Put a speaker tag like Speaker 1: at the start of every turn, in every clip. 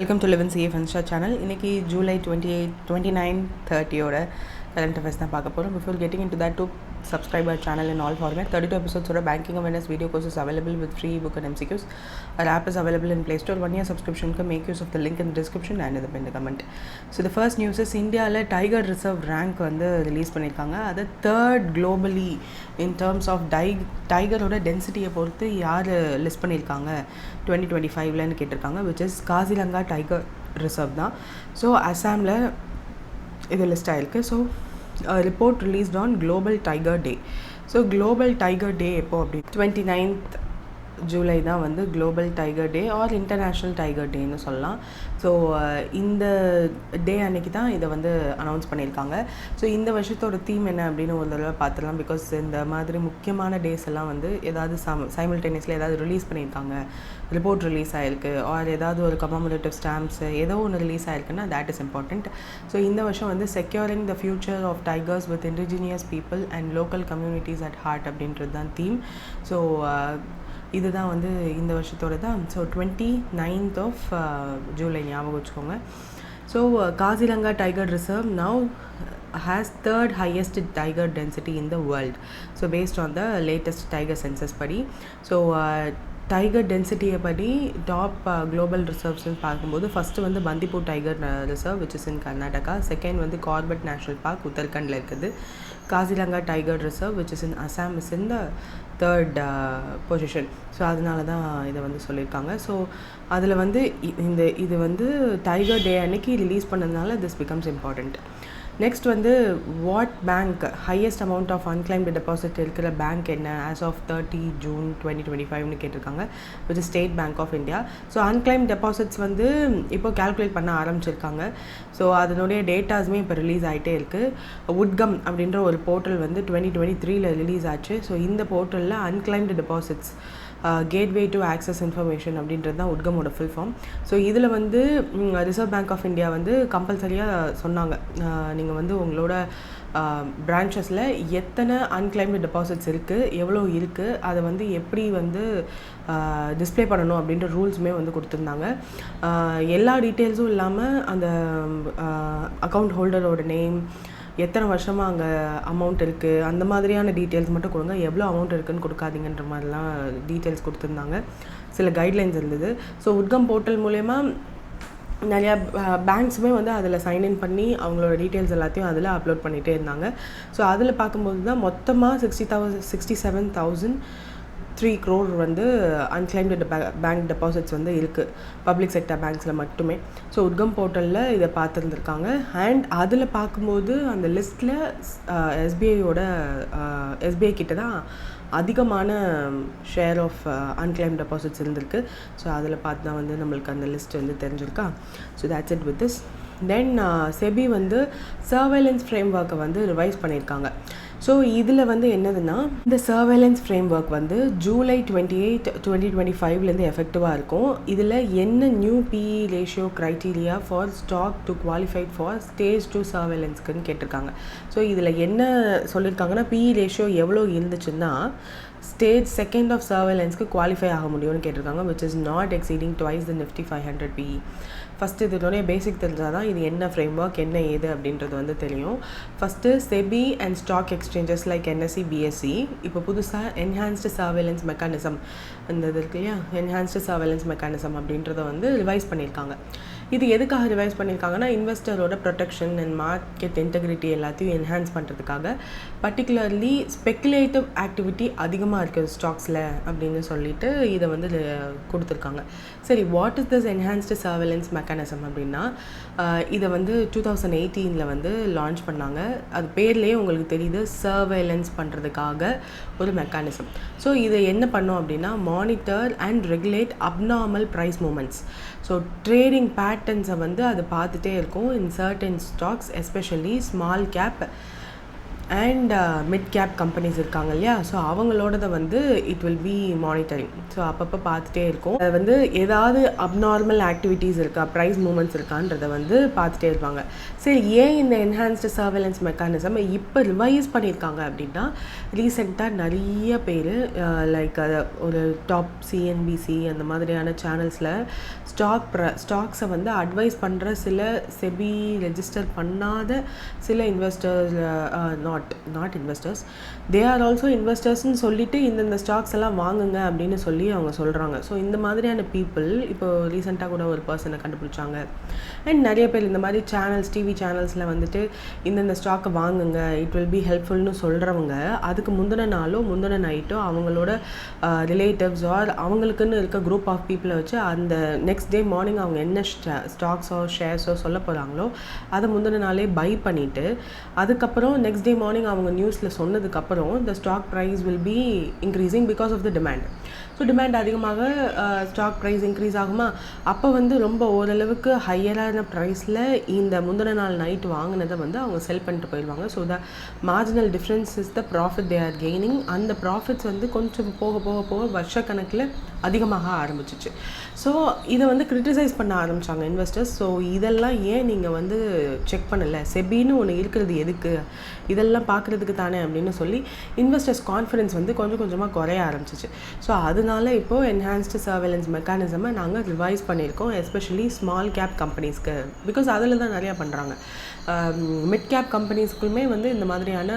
Speaker 1: Welcome to eleven CA funsta channel. இன்றைக்கி July 28, 29, 30யோட current affairs தான் பார்க்க போகிறோம். Before getting in to that, to subscribe our channel in all format. 32 episodes of banking awareness video course is available with free ebook and MCQs. Our app is available in Play Store. 1 year subscription can make use of the link in the description and in the pinned comment. So the first news is India Tiger Reserve rank வந்து release பண்ணியிருக்காங்க. அது third globally in terms of டைகரோட டென்சிட்டியை பொறுத்து யார் list பண்ணியிருக்காங்க 2025லன்னு கேட்டிருக்காங்க, which is Kaziranga tiger reserve தான். ஸோ அசாமில் இது லிஸ்ட் ஆகிருக்கு. So report released on global tiger day. So global tiger day எப்போ அப்படி 29th ஜூலை தான் வந்து global tiger day or international tiger டேன்னு சொல்லலாம். ஸோ இந்த டே அன்னைக்கு தான் இதை வந்து அனௌன்ஸ் பண்ணியிருக்காங்க. ஸோ இந்த வருஷத்தோட தீம் என்ன அப்படின்னு ஒரு தடவை பார்த்துடலாம். பிகாஸ் இந்த மாதிரி முக்கியமான டேஸ் எல்லாம் வந்து ஏதாவது சைமல்டேனியஸில் ஏதாவது ரிலீஸ் பண்ணியிருக்காங்க, ரிப்போர்ட் ரிலீஸ் ஆகிருக்கு, ஆர் ஏதாவது ஒரு கமமரேட்டிவ் ஸ்டாம்ப்ஸ் ஏதோ ஒன்று ரிலீஸ் ஆகிருக்குன்னா தேட் இஸ் இம்பார்ட்டண்ட். ஸோ இந்த வருஷம் வந்து securing the future of tigers with indigenous people and local communities at heart அப்படின்றது தான் தீம். ஸோ இதுதான் வந்து இந்த வருஷத்தோட தான். ஸோ 29th of ஜூலை ஞாபகம் வச்சுக்கோங்க. So Kaziranga tiger reserve now has third highest tiger density in the world. So based on the latest tiger census படி, ஸோ டைகர் டென்சிட்டியை படி டாப் குளோபல் ரிசர்வ்ஸ்ன்னு பார்க்கும்போது ஃபஸ்ட்டு வந்து Bandipur tiger reserve which is in Karnataka. Second வந்து carpet national park உத்தரகண்டில் இருக்குது. Kaziranga tiger reserve which is in Assam is in the third position. So அதனால தான் இதை வந்து சொல்லியிருக்காங்க. ஸோ அதில் வந்து இது வந்து டைகர் டே அன்னைக்கு ரிலீஸ் பண்ணதுனால திஸ் பிகம்ஸ் இம்பார்ட்டண்ட். நெக்ஸ்ட் வந்து what bank highest amount of unclaimed deposit இருக்கிற பேங்க் என்ன ஆஸ் ஆஃப் 30 ஜூன் 2025னு கேட்டிருக்காங்க, which is State Bank of India. So unclaimed deposits வந்து இப்போ கால்குலேட் பண்ண ஆரம்பிச்சிருக்காங்க. ஸோ அதனுடைய டேட்டாஸுமே இப்போ ரிலீஸ் ஆகிட்டே இருக்குது. உட்கம் அப்படின்ற ஒரு போர்ட்டல் வந்து 2023 ரிலீஸ் ஆச்சு. ஸோ இந்த போர்ட்டலில் unclaimed deposits gateway to access information அப்படின்றது தான் உட்கமோட ஃபுல் ஃபார்ம். ஸோ இதில் வந்து ரிசர்வ் பேங்க் ஆஃப் இந்தியா வந்து கம்பல்சரியாக சொன்னாங்க, நீங்கள் வந்து உங்களோட பிரான்ச்சஸில் எத்தனை அன்கிளைம்டு டெபாசிட்ஸ் இருக்குது, எவ்வளோ இருக்குது, அதை வந்து எப்படி வந்து டிஸ்பிளே பண்ணணும் அப்படின்ற ரூல்ஸுமே வந்து கொடுத்துருந்தாங்க. எல்லா டீட்டெயில்ஸும் இல்லாமல் அந்த அக்கௌண்ட் ஹோல்டரோட நேம், எத்தனை வருஷமாக அங்கே அமௌண்ட் இருக்குது, அந்த மாதிரியான டீட்டெயில்ஸ் மட்டும் கொடுங்க, எவ்வளோ அமௌண்ட் இருக்குதுன்னு கொடுக்காதீங்கன்ற மாதிரிலாம் டீட்டெயில்ஸ் கொடுத்துருந்தாங்க. சில கைட்லைன்ஸ் இருந்தது. ஸோ உட்கம் போர்ட்டல் மூலயமா நிறையா பேங்க்ஸுமே வந்து அதில் சைன்இன் பண்ணி அவங்களோட டீட்டெயில்ஸ் எல்லாத்தையும் அதில் அப்லோட் பண்ணிகிட்டே இருந்தாங்க. ஸோ அதில் பார்க்கும்போது தான் மொத்தமாக 67,003 crore வந்து அன்கிளைம்டு பேங்க் டெபாசிட்ஸ் வந்து இருக்குது பப்ளிக் செக்டர் பேங்க்ஸில் மட்டுமே. ஸோ உட்கம் போர்ட்டலில் இதை பார்த்துருந்துருக்காங்க. அண்ட் அதில் பார்க்கும்போது அந்த லிஸ்ட்டில் எஸ்பிஐ கிட்ட தான் அதிகமான ஷேர் ஆஃப் அன்கிளைம் டெபாசிட்ஸ் இருந்திருக்கு. ஸோ அதில் பார்த்து தான் வந்து நம்மளுக்கு அந்த லிஸ்ட் வந்து தெரிஞ்சிருக்கா. So that's it with this. Then SEBI வந்து சர்வேலன்ஸ் ஃப்ரேம் ஒர்க்கை வந்து ரிவைஸ் பண்ணியிருக்காங்க. ஸோ இதில் வந்து என்னதுன்னா, இந்த சர்வேலன்ஸ் ஃப்ரேம் ஒர்க் வந்து ஜூலை 28, 2025லேருந்து எஃபெக்டிவாக இருக்கும். இதில் என்ன new PE ratio criteria for stock to qualified for stage 2 சர்வேலன்ஸ்க்குன்னு கேட்டிருக்காங்க. ஸோ இதில் என்ன சொல்லியிருக்காங்கன்னா, பிஇ ரேஷியோ எவ்வளோ இருந்துச்சுன்னா ஸ்டேஜ் 2 ஆஃப் சர்வேலன்ஸ்க்கு குவாலிஃபை ஆக முடியும்னு கேட்டிருக்காங்க, which is not exceeding twice the Nifty 500 PE. First இதனுடைய பேசிக் தெரிஞ்சால் தான் இது என்ன ஃப்ரேம் ஒர்க் என்ன ஏது அப்படின்றது வந்து தெரியும். First SEBI and stock exchanges like NSC, BSC இப்போ புதுசாக என்ஹான்ஸ்டு சர்வேலன்ஸ் மெக்கானிசம் இந்த இது இருக்கு இல்லையா, என்ஹான்ஸ்டு சர்வேலன்ஸ் மெக்கானிசம் அப்படின்றத வந்து ரிவைஸ் பண்ணியிருக்காங்க. இது எதுக்காக ரிவைஸ் பண்ணியிருக்காங்கன்னா, இன்வெஸ்டரோட ப்ரொடெக்ஷன் அண்ட் மார்க்கெட் இன்டெகிரிட்டி எல்லாத்தையும் என்ஹான்ஸ் பண்ணுறதுக்காக. பர்டிகுலர்லி ஸ்பெக்குலேட்டிவ் ஆக்டிவிட்டி அதிகமாக இருக்குது ஸ்டாக்ஸில் அப்படின்னு சொல்லிட்டு இதை வந்து கொடுத்துருக்காங்க. சரி, what is this enhanced surveillance mechanism அப்படின்னா, இதை வந்து 2018 வந்து லான்ச் பண்ணாங்க. அது பேர்லேயே உங்களுக்கு தெரியுது, சர்வேலன்ஸ் பண்ணுறதுக்காக ஒரு மெக்கானிசம். ஸோ இதை என்ன பண்ணோம் அப்படின்னா, monitor and regulate abnormal price movements. So trading பேட்டர்ன்ஸை வந்து அது பார்த்துட்டே இருக்கும் in certain stocks, especially small cap and mid cap companies இருக்காங்க இல்லையா, ஸோ அவங்களோடத வந்து it will be monitoring. So அப்பப்போ பார்த்துட்டே இருக்கும். அது வந்து ஏதாவது அப்நார்மல் ஆக்டிவிட்டீஸ் இருக்கா, ப்ரைஸ் மூமெண்ட்ஸ் இருக்கான்றதை வந்து பார்த்துட்டே இருப்பாங்க. சரி, ஏன் இந்த என்ஹான்ஸ்டு சர்வேலன்ஸ் மெக்கானிசம் இப்போ ரிவைஸ் பண்ணியிருக்காங்க அப்படின்னா, ரீசெண்டாக நிறைய பேர் லைக் ஒரு டாப் சிஎன்பிசி அந்த மாதிரியான சேனல்ஸில் ஸ்டாக்ஸை வந்து அட்வைஸ் பண்ணுற சில செபி ரெஜிஸ்டர் பண்ணாத சில investors, not investors, they are also இன்வெஸ்டர்ஸ்ன்னு சொல்லிட்டு இந்த ஸ்டாக்ஸ் எல்லாம் வாங்குங்க அப்படின்னு சொல்லி அவங்க சொல்கிறாங்க. ஸோ இந்த மாதிரியான பீப்புள் இப்போ ரீசெண்டாக கூட ஒரு பர்சனை கண்டுபிடிச்சாங்க. அண்ட் நிறைய பேர் இந்த மாதிரி சேனல்ஸ், டிவி சேனல்ஸில் வந்துட்டு இந்த ஸ்டாக்கை வாங்குங்க, இட் வில் பி ஹெல்ப்ஃபுல்னு சொல்கிறவங்க அதுக்கு முந்தின நாளோ முந்தின நைட்டோ அவங்களோட ரிலேட்டிவ்ஸ் ஆர் அவங்களுக்குன்னு இருக்க குரூப் ஆஃப் பீப்புளை வச்சு அந்த நெக்ஸ்ட் டே மார்னிங் அவங்க என்ன ஸ்டாக்ஸோ ஷேர்ஸோ சொல்ல போகிறாங்களோ அதை முந்தின நாளே பை பண்ணிவிட்டு அதுக்கப்புறம் நெக்ஸ்ட் டே மார்னிங் அவங்க நியூஸில் சொன்னதுக்கப்புறம் the stock price will be increasing because of the demand. So demand அதிகமாக ஸ்டாக் ப்ரைஸ் இன்க்ரீஸ் ஆகுமா, அப்போ வந்து ரொம்ப ஓரளவுக்கு ஹையரான ப்ரைஸில் இந்த முந்தின நாள் நைட் வாங்கினதை வந்து அவங்க செல் பண்ணிட்டு போயிடுவாங்க. So the marginal difference is the profit they are gaining. அந்த ப்ராஃபிட்ஸ் வந்து கொஞ்சம் போக போக போக வருஷக்கணக்கில் அதிகமாக ஆரம்பிச்சிச்சு. ஸோ இதை வந்து கிரிட்டிசைஸ் பண்ண ஆரம்பித்தாங்க இன்வெஸ்டர்ஸ். ஸோ இதெல்லாம் ஏன் நீங்கள் வந்து செக் பண்ணலை, செபின்னு ஒன்று இருக்கிறது எதுக்கு, இதெல்லாம் பார்க்குறதுக்கு தானே அப்படின்னு சொல்லி இன்வெஸ்டர்ஸ் கான்ஃபிடன்ஸ் வந்து கொஞ்சம் கொஞ்சமாக குறைய ஆரம்பிச்சிச்சு. ஸோ அதனால இப்போது என்ஹான்ஸ்டு சர்வேலன்ஸ் மெக்கானிசமை நாங்கள் ரிவைஸ் பண்ணியிருக்கோம், எஸ்பெஷலி ஸ்மால் கேப் கம்பெனிஸ்க்கு. பிகாஸ் அதில் தான் நிறையா பண்ணுறாங்க. மிட் கேப் கம்பெனிஸ்க்குமே வந்து இந்த மாதிரியான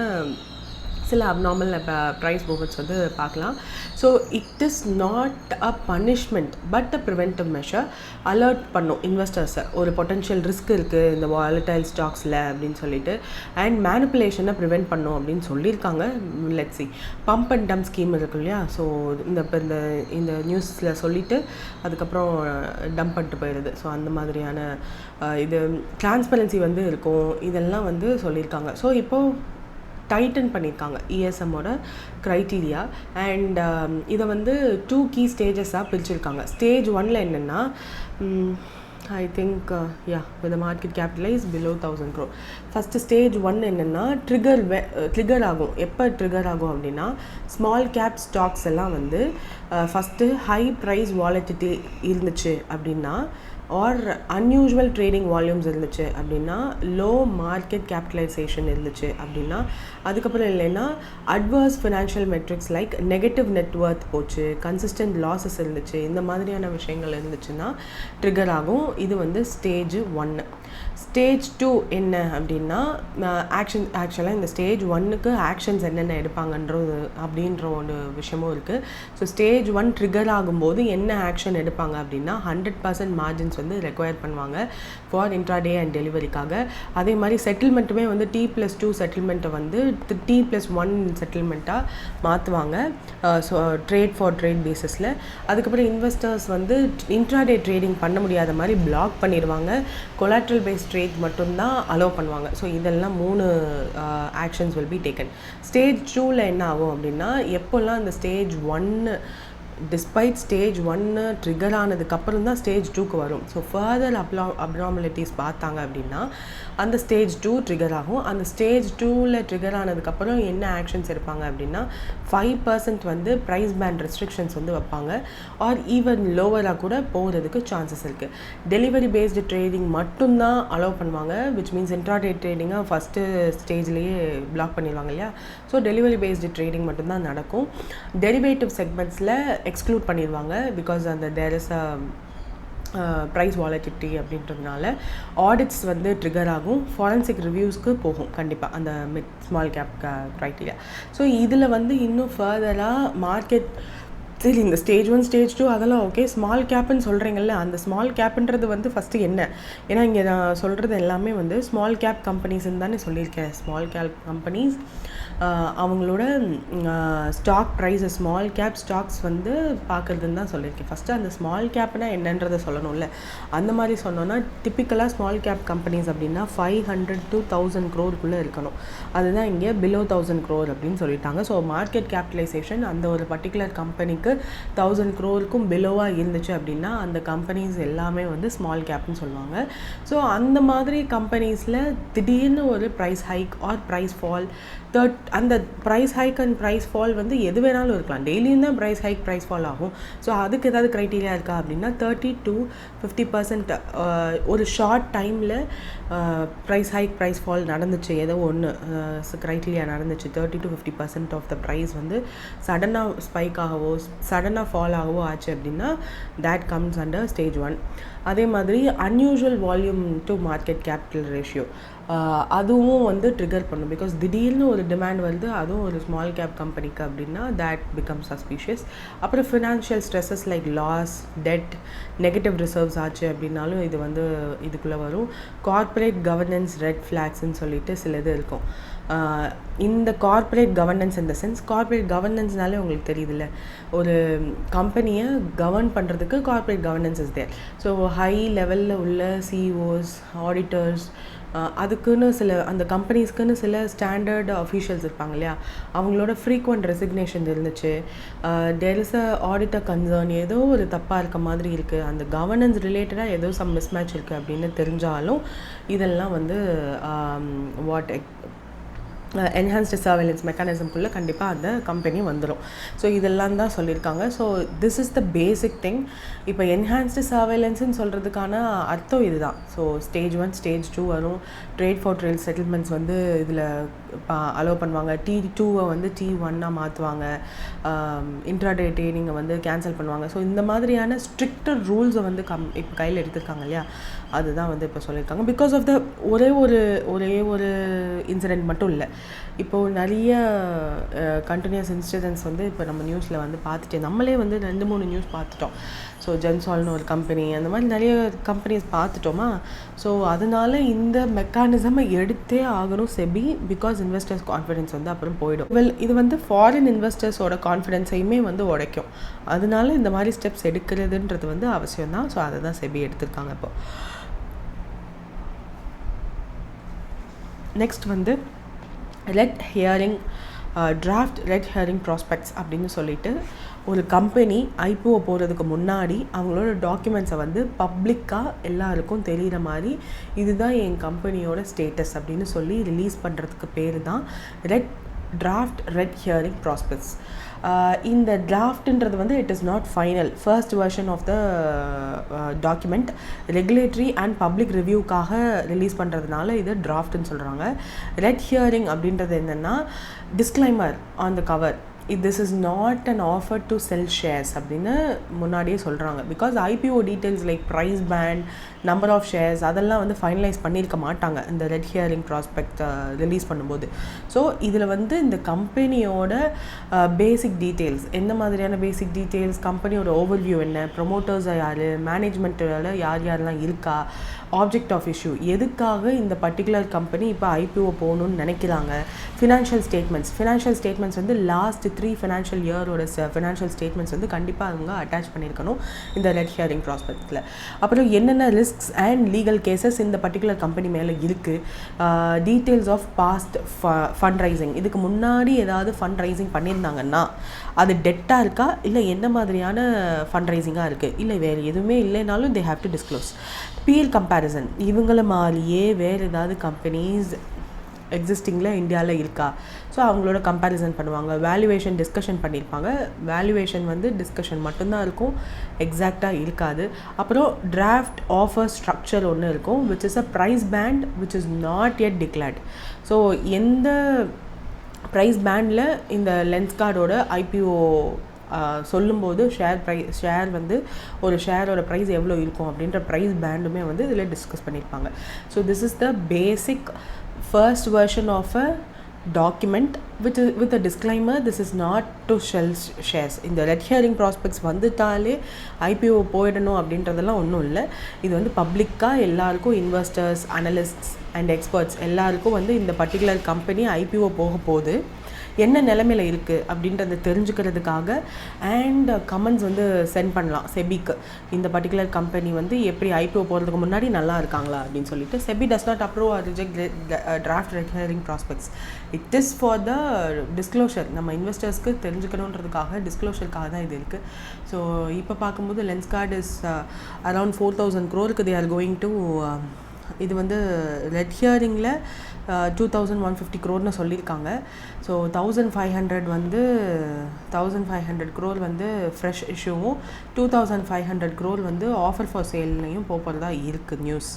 Speaker 1: சில அப்நார்மல் ப்ரைஸ் மூவ்மெண்ட்ஸ் வந்து பார்க்கலாம். So it is not a punishment but a preventive measure. Alert பண்ணும் இன்வெஸ்டர்ஸை, ஒரு பொட்டென்ஷியல் ரிஸ்க் இருக்குது இந்த வாலடைல் ஸ்டாக்ஸில் அப்படின்னு சொல்லிட்டு, அண்ட் மேனிப்புலேஷனை ப்ரிவென்ட் பண்ணும் அப்படின்னு சொல்லியிருக்காங்க. Let's see, pump and dump scheme இருக்கு இல்லையா, ஸோ இந்த நியூஸில் சொல்லிவிட்டு அதுக்கப்புறம் டம்ப் பண்ணிட்டு போயிடுது. ஸோ அந்த மாதிரியான இது டிரான்ஸ்பரன்சி வந்து இருக்கும், இதெல்லாம் வந்து சொல்லியிருக்காங்க. ஸோ இப்போது டைட்டன் பண்ணியிருக்காங்க இஎஸ்எம்மோட க்ரைட்டீரியா. அண்ட் இதை வந்து 2 கீ ஸ்டேஜஸாக பிரிச்சுருக்காங்க. ஸ்டேஜ் 1ல் என்னென்னா, I think with market capitalise below 1000 crore. First stage 1 என்னென்னா ட்ரிகர் ஆகும். எப்போ ட்ரிகர் ஆகும் அப்படின்னா, ஸ்மால் கேப் ஸ்டாக்ஸ் எல்லாம் வந்து ஃபஸ்ட்டு ஹை ப்ரைஸ் வாலட்டிலிட்டி இருந்துச்சு அப்படின்னா, ஆர் அன்யூஷுவல் ட்ரேடிங் வால்யூம்ஸ் இருந்துச்சு அப்படின்னா, லோ மார்க்கெட் கேபிட்டலைசேஷன் இருந்துச்சு அப்படின்னா, அதுக்கப்புறம் இல்லைன்னா adverse financial metrics like negative net worth போச்சு, கன்சிஸ்டன்ட் லாஸஸ் இருந்துச்சு, இந்த மாதிரியான விஷயங்கள் இருந்துச்சுன்னா ட்ரிகர் ஆகும். இது வந்து ஸ்டேஜ் 1. ஸ்டேஜ் 2 என்ன அப்படின்னா, ஆக்சுவலாக இந்த ஸ்டேஜ் 1க்கு ஆக்ஷன்ஸ் என்னென்ன எடுப்பாங்கன்றது அப்படின்ற ஒரு விஷயமும் இருக்குது. ஸோ ஸ்டேஜ் 1 ட்ரிகர் ஆகும்போது என்ன ஆக்ஷன் எடுப்பாங்க அப்படின்னா, 100% மார்ஜின்ஸ் வந்து ரெக்வயர் பண்ணுவாங்க ஃபார் இன்ட்ராடே அண்ட் டெலிவரிக்காக. அதே மாதிரி செட்டில்மெண்ட்டுமே வந்து T+2 செட்டில்மெண்ட்டை வந்து T+1 செட்டில்மெண்ட்டாக மாற்றுவாங்க. ஸோ ட்ரேட் ஃபார் ட்ரேட் பேசிஸில். அதுக்கப்புறம் இன்வெஸ்டர்ஸ் வந்து இன்ட்ராடே ட்ரேடிங் பண்ண முடியாத மாதிரி பிளாக் பண்ணிடுவாங்க. கொலாட்ரல் பேஸ்ட் ட்ரேட் மட்டும்தான் அலோவ் பண்ணுவாங்க. ஸோ இதெல்லாம் 3 actions will be taken. Stage 2ல் என்ன ஆகும் அப்படின்னா, எப்போல்லாம் அந்த ஸ்டேஜ் 1 டிஸ்பைட் ஸ்டேஜ் 1 ட்ரிகர் ஆனதுக்கப்புறம் தான் ஸ்டேஜ் 2க்கு வரும். ஸோ ஃபர்தர் அப்நார்மலிட்டிஸ் பார்த்தாங்க அப்படின்னா அந்த ஸ்டேஜ் 2 ட்ரிகர் ஆகும். அந்த ஸ்டேஜ் 2ல் ட்ரிகர் ஆனதுக்கப்புறம் என்ன ஆக்ஷன்ஸ் எடுப்பாங்க அப்படின்னா, 5% வந்து ப்ரைஸ் பேண்ட் ரெஸ்ட்ரிக்ஷன்ஸ் வந்து வைப்பாங்க. ஆர் ஈவன் லோவராக கூட போகிறதுக்கு சான்சஸ் இருக்குது. டெலிவரி பேஸ்டு ட்ரேடிங் மட்டும்தான் அலோவ் பண்ணுவாங்க, விச் மீன்ஸ் இன்ட்ராடே ட்ரேடிங்காக ஃபஸ்ட்டு ஸ்டேஜ்லேயே பிளாக் பண்ணிடுவாங்க இல்லையா. ஸோ டெலிவரி பேஸ்டு ட்ரேடிங் மட்டும்தான் நடக்கும். டெரிவேட்டிவ் செக்மெண்ட்ஸில் எக்ஸ்க்ளூட் பண்ணிடுவாங்க, பிகாஸ் அந்த there is a price volatility அப்படின்றதுனால. ஆடிட்ஸ் வந்து ட்ரிகர் ஆகும். ஃபாரன்சிக் ரிவ்யூஸ்க்கு போகும் கண்டிப்பாக அந்த mid small cap criteria. So இதில் வந்து இன்னும் ஃபர்தராக மார்க்கெட் சரி, இந்த ஸ்டேஜ் 1 ஸ்டேஜ் 2 அதெல்லாம் ஓகே. ஸ்மால் கேப்புன்னு சொல்கிறீங்கல்ல, அந்த ஸ்மால் கேப்புன்றது வந்து ஃபஸ்ட்டு என்ன? ஏன்னா இங்கே நான் சொல்கிறது எல்லாமே வந்து ஸ்மால் கேப் கம்பெனிஸ்ன்னு தானே சொல்லியிருக்கேன். ஸ்மால் கேப் கம்பெனிஸ் அவங்களோட ஸ்டாக் ப்ரைஸை ஸ்மால் கேப் ஸ்டாக்ஸ் வந்து பார்க்குறதுன்னு தான் சொல்லியிருக்கேன். ஃபஸ்ட்டு அந்த ஸ்மால் கேப்னா என்னன்றதை சொல்லணும்ல. அந்த மாதிரி சொன்னோன்னா, டிப்பிக்கலாக ஸ்மால் கேப் கம்பெனிஸ் அப்படின்னா 500 to 1000 crore இருக்கணும். அதுதான் இங்கே பிலோ 1000 crore அப்படின்னு சொல்லிட்டாங்க. ஸோ மார்க்கெட் கேபிட்டலைசேஷன் அந்த ஒரு பர்டிகுலர் கம்பெனிக்கு 1000 crore பிலோவாக இருந்துச்சு அப்படின்னா அந்த கம்பெனிஸ் எல்லாமே வந்து ஸ்மால் கேப்னு சொல்லுவாங்க. ஸோ அந்த மாதிரி கம்பெனிஸில் திடீர்னு ஒரு price hike or price fall, அந்த price hike and price fall வந்து எது வேணாலும் இருக்கலாம். டெய்லியும் தான் ப்ரைஸ் ஹைக் ப்ரைஸ் ஃபால் ஆகும். ஸோ அதுக்கு ஏதாவது க்ரைட்டீரியா இருக்கா அப்படின்னா 30 to 50% ஒரு ஷார்ட் டைமில் ப்ரைஸ் ஹைக் ப்ரைஸ் ஃபால் நடந்துச்சு, ஏதோ ஒன்று க்ரைட்டீரியா நடந்துச்சு, 30 to 50% ஆஃப் த ப்ரைஸ் வந்து சடனாக ஸ்பைக் ஆகவோ சடனாக ஃபால் ஆகவோ ஆச்சு அப்படின்னா தேட் கம்ஸ் அண்டர் ஸ்டேஜ் 1. அதே மாதிரி unusual volume to market capital ratio அதுவும் வந்து ட்ரிகர் பண்ணும். பிகாஸ் திடீர்னு ஒரு டிமாண்ட் வருது, அதுவும் ஒரு ஸ்மால் கேப் கம்பெனிக்கு அப்படின்னா தேட் பிகம் சஸ்பீஷியஸ். அப்புறம் financial stresses like loss, debt, negative reserves ஆச்சு அப்படின்னாலும் இது வந்து இதுக்குள்ளே வரும். கார்ப்பரேட் கவர்னன்ஸ் ரெட் ஃப்ளாக்ஸ்ன்னு சொல்லிட்டு சில இது இருக்கும். இந்த கார்ப்பரேட் கவர்னன்ஸ் இந்த சென்ஸ், கார்ப்பரேட் கவர்னன்ஸ்னாலே உங்களுக்கு தெரியுதுல்ல, ஒரு கம்பெனியை கவர்ன் பண்ணுறதுக்கு corporate governance is there. So high லெவலில் உள்ள சிஇஓஸ், ஆடிட்டர்ஸ், அதுக்குன்னு சில அந்த கம்பெனிஸ்க்குன்னு சில ஸ்டாண்டர்ட் அஃபீஷியல்ஸ் இருப்பாங்க இல்லையா, அவங்களோட ஃப்ரீக்வெண்ட் ரெசிக்னேஷன் இருந்துச்சு, there is a auditor concern, ஏதோ ஒரு தப்பாக இருக்க மாதிரி இருக்குது, அந்த கவர்னன்ஸ் ரிலேட்டடாக ஏதோ சம் மிஸ்மேட்ச் இருக்குது அப்படின்னு தெரிஞ்சாலும் இதெல்லாம் வந்து என்ஹான்ஸ்டு சர்வேலன்ஸ் மெக்கானிசம்குள்ளே கண்டிப்பாக அந்த கம்பெனி வந்துடும். ஸோ இதெல்லாம் தான் சொல்லியிருக்காங்க. So this is the basic thing. இப்போ என்ஹான்ஸ்டு சர்வேலன்ஸ்ன்னு சொல்கிறதுக்கான அர்த்தம் இதுதான். ஸோ ஸ்டேஜ் 1 ஸ்டேஜ் 2 வரும். ட்ரேட் ஃபார் ட்ரேல் செட்டில்மெண்ட்ஸ் வந்து இதில் அலோவ் பண்ணுவாங்க. T2 வந்து T1 மாற்றுவாங்க. இன்ட்ராடே ட்ரேடிங்கை வந்து கேன்சல் பண்ணுவாங்க. ஸோ இந்த மாதிரியான ஸ்ட்ரிக்டர் ரூல்ஸை வந்து இப்போ கையில் எடுத்திருக்காங்க இல்லையா, அதுதான் வந்து இப்போ சொல்லியிருக்காங்க. பிகாஸ் ஆஃப் த ஒரே ஒரு இன்சிடெண்ட் மட்டும் இல்லை, இப்போது நிறைய கண்டினியூஸ் இன்சிடென்ட்ஸ் வந்து இப்போ நம்ம நியூஸில் வந்து பார்த்துட்டு நம்மளே வந்து 2-3 நியூஸ் பார்த்துட்டோம். ஸோ ஜென்சால்னு ஒரு கம்பெனி, அந்த மாதிரி நிறைய கம்பெனிஸ் பார்த்துட்டோமா. ஸோ அதனால இந்த மெக்கானிசமை எடுத்தே ஆகணும் செபி, பிகாஸ் இன்வெஸ்டர்ஸ் கான்ஃபிடென்ஸ் வந்து அப்புறம் போயிடும். இது வந்து ஃபாரின் இன்வெஸ்டர்ஸோட கான்ஃபிடென்ஸையுமே வந்து உடைக்கும். அதனால இந்த மாதிரி ஸ்டெப்ஸ் எடுக்கிறதுன்றது வந்து அவசியம் தான். ஸோ அதை தான் செபி எடுத்திருக்காங்க. இப்போ நெக்ஸ்ட் வந்து red hearing, draft red herring prospects அப்படின்னு சொல்லிட்டு ஒரு கம்பெனி ஐபிஓ போகிறதுக்கு முன்னாடி அவங்களோட டாக்குமெண்ட்ஸை வந்து பப்ளிக்காக எல்லாருக்கும் தெரிகிற மாதிரி இதுதான் என் கம்பெனியோட ஸ்டேட்டஸ் அப்படின்னு சொல்லி ரிலீஸ் பண்ணுறதுக்கு பேர் தான் டிராஃப்ட் ரெட் ஹியரிங் ப்ராஸ்பெக்ட்ஸ். இந்த டிராஃப்ட்ன்றது வந்து it is not final, first version of the document regulatory and public ரிவ்யூக்காக ரிலீஸ் பண்ணுறதுனால இது டிராஃப்ட்னு சொல்கிறாங்க. ரெட் ஹியரிங் அப்படின்றது என்னென்னா disclaimer on the cover, this is not an offer to sell shares அப்படின்னு முன்னாடியே சொல்கிறாங்க. Because IPO details like price band, number of shares அதெல்லாம் வந்து ஃபைனலைஸ் பண்ணியிருக்க மாட்டாங்க இந்த ரெட் ஹியரிங் ப்ராஸ்பெக்ட் ரிலீஸ் பண்ணும்போது. ஸோ இதில் வந்து இந்த கம்பெனியோட பேசிக் டீட்டெயில்ஸ், எந்த மாதிரியான பேசிக் டீட்டெயில்ஸ், கம்பெனியோட ஓவர்வியூ என்ன, ப்ரொமோட்டர்ஸை யார், மேனேஜ்மெண்ட்டில் யாரெல்லாம் இருக்கா, ஆப்ஜெக்ட் ஆஃப் இஷ்யூ, எதுக்காக இந்த பர்டிகுலர் கம்பெனி இப்போ ஐபிஓ போகணுன்னு நினைக்கிறாங்க, ஃபினான்ஷியல் ஸ்டேட்மெண்ட்ஸ் வந்து லாஸ்ட் 3 ஃபினான்ஷியல் இயரோட ஃபினான்ஷியல் ஸ்டேட்மெண்ட்ஸ் வந்து கண்டிப்பாக அவங்க அட்டாச் பண்ணியிருக்கணும் இந்த ரெட் ஹியரிங் ப்ராஸ்பெக்ட்ஸில். அப்புறம் என்னென்ன ரிஸ்க்ஸ் அண்ட் லீகல் கேசஸ் இந்த பர்டிகுலர் கம்பெனி மேலே இருக்குது, details of past fund raising, இதுக்கு முன்னாடி ஏதாவது ஃபண்ட் ரைசிங் பண்ணியிருந்தாங்கன்னா அது டெட்டாக இருக்கா, இல்லை என்ன மாதிரியான ஃபண்ட் ரைசிங்காக இருக்குது, இல்லை வேறு எதுவுமே இல்லைனாலும் they have to disclose. Peer comparison, இவங்கள மாதிரியே வேறு ஏதாவது கம்பெனிஸ் எக்ஸிஸ்டிங்கில் இந்தியாவில் இருக்கா, ஸோ அவங்களோட கம்பேரிசன் பண்ணுவாங்க. வேல்யூவேஷன் டிஸ்கஷன் பண்ணியிருப்பாங்க. வேல்யூவேஷன் வந்து டிஸ்கஷன் மட்டும்தான் இருக்கும், எக்ஸாக்டாக இருக்காது. அப்புறம் டிராஃப்ட் ஆஃபர் ஸ்ட்ரக்சர் ஒன்று இருக்கும், which is a price band which is not yet declared. So எந்த ப்ரைஸ் பேண்டில் இந்த லென்ஸ்கார்டோட ஐபிஓ சொல்லும்போது ஷேர் வந்து ஒரு ஷேரோட ப்ரைஸ் எவ்வளோ இருக்கும் அப்படின்ற ப்ரைஸ் பேண்டுமே வந்து இதில் டிஸ்கஸ் பண்ணியிருப்பாங்க. So this is the basic first version of a document with a disclaimer, this is not to sell shares. இந்த ரெட் ஹியரிங் ப்ராஸ்பெக்ட்ஸ் வந்துட்டாலே ஐபிஓ போயிடணும் அப்படின்றதெல்லாம் ஒன்றும் இல்லை. இது வந்து பப்ளிக்காக எல்லாருக்கும், இன்வெஸ்டர்ஸ், அனலிஸ்ட்ஸ் அண்ட் எக்ஸ்பர்ட்ஸ் எல்லாருக்கும் வந்து இந்த பர்டிகுலர் கம்பெனி ஐபிஓ போக போகுது, என்ன நிலைமையில் இருக்குது அப்படின்றத தெரிஞ்சுக்கிறதுக்காக அண்ட் கமெண்ட்ஸ் வந்து சென்ட் பண்ணலாம் செபிக்கு. இந்த பர்டிகுலர் கம்பெனி வந்து எப்படி ஐபிஓ போகிறதுக்கு முன்னாடி நல்லா இருக்காங்களா அப்படின்னு சொல்லிட்டு. SEBI does not approve R reject draft red herring prospects. It is for the disclosure, நம்ம இன்வெஸ்டர்ஸ்க்கு தெரிஞ்சுக்கணுன்றதுக்காக டிஸ்க்ளோஷருக்காக தான் இது இருக்குது. ஸோ இப்போ பார்க்கும்போது Lenskart is around 4,000 crore they are going to. இது வந்து ரெட் ஹியரிங்கில் 2,150 crore சொல்லியிருக்காங்க. ஸோ 1,500 வந்து 1,500 crore வந்து ஃப்ரெஷ் இஷ்யூவும் 2,500 crore வந்து ஆஃபர் ஃபார் சேல்லையும் போகிறதா இருக்குது நியூஸ்.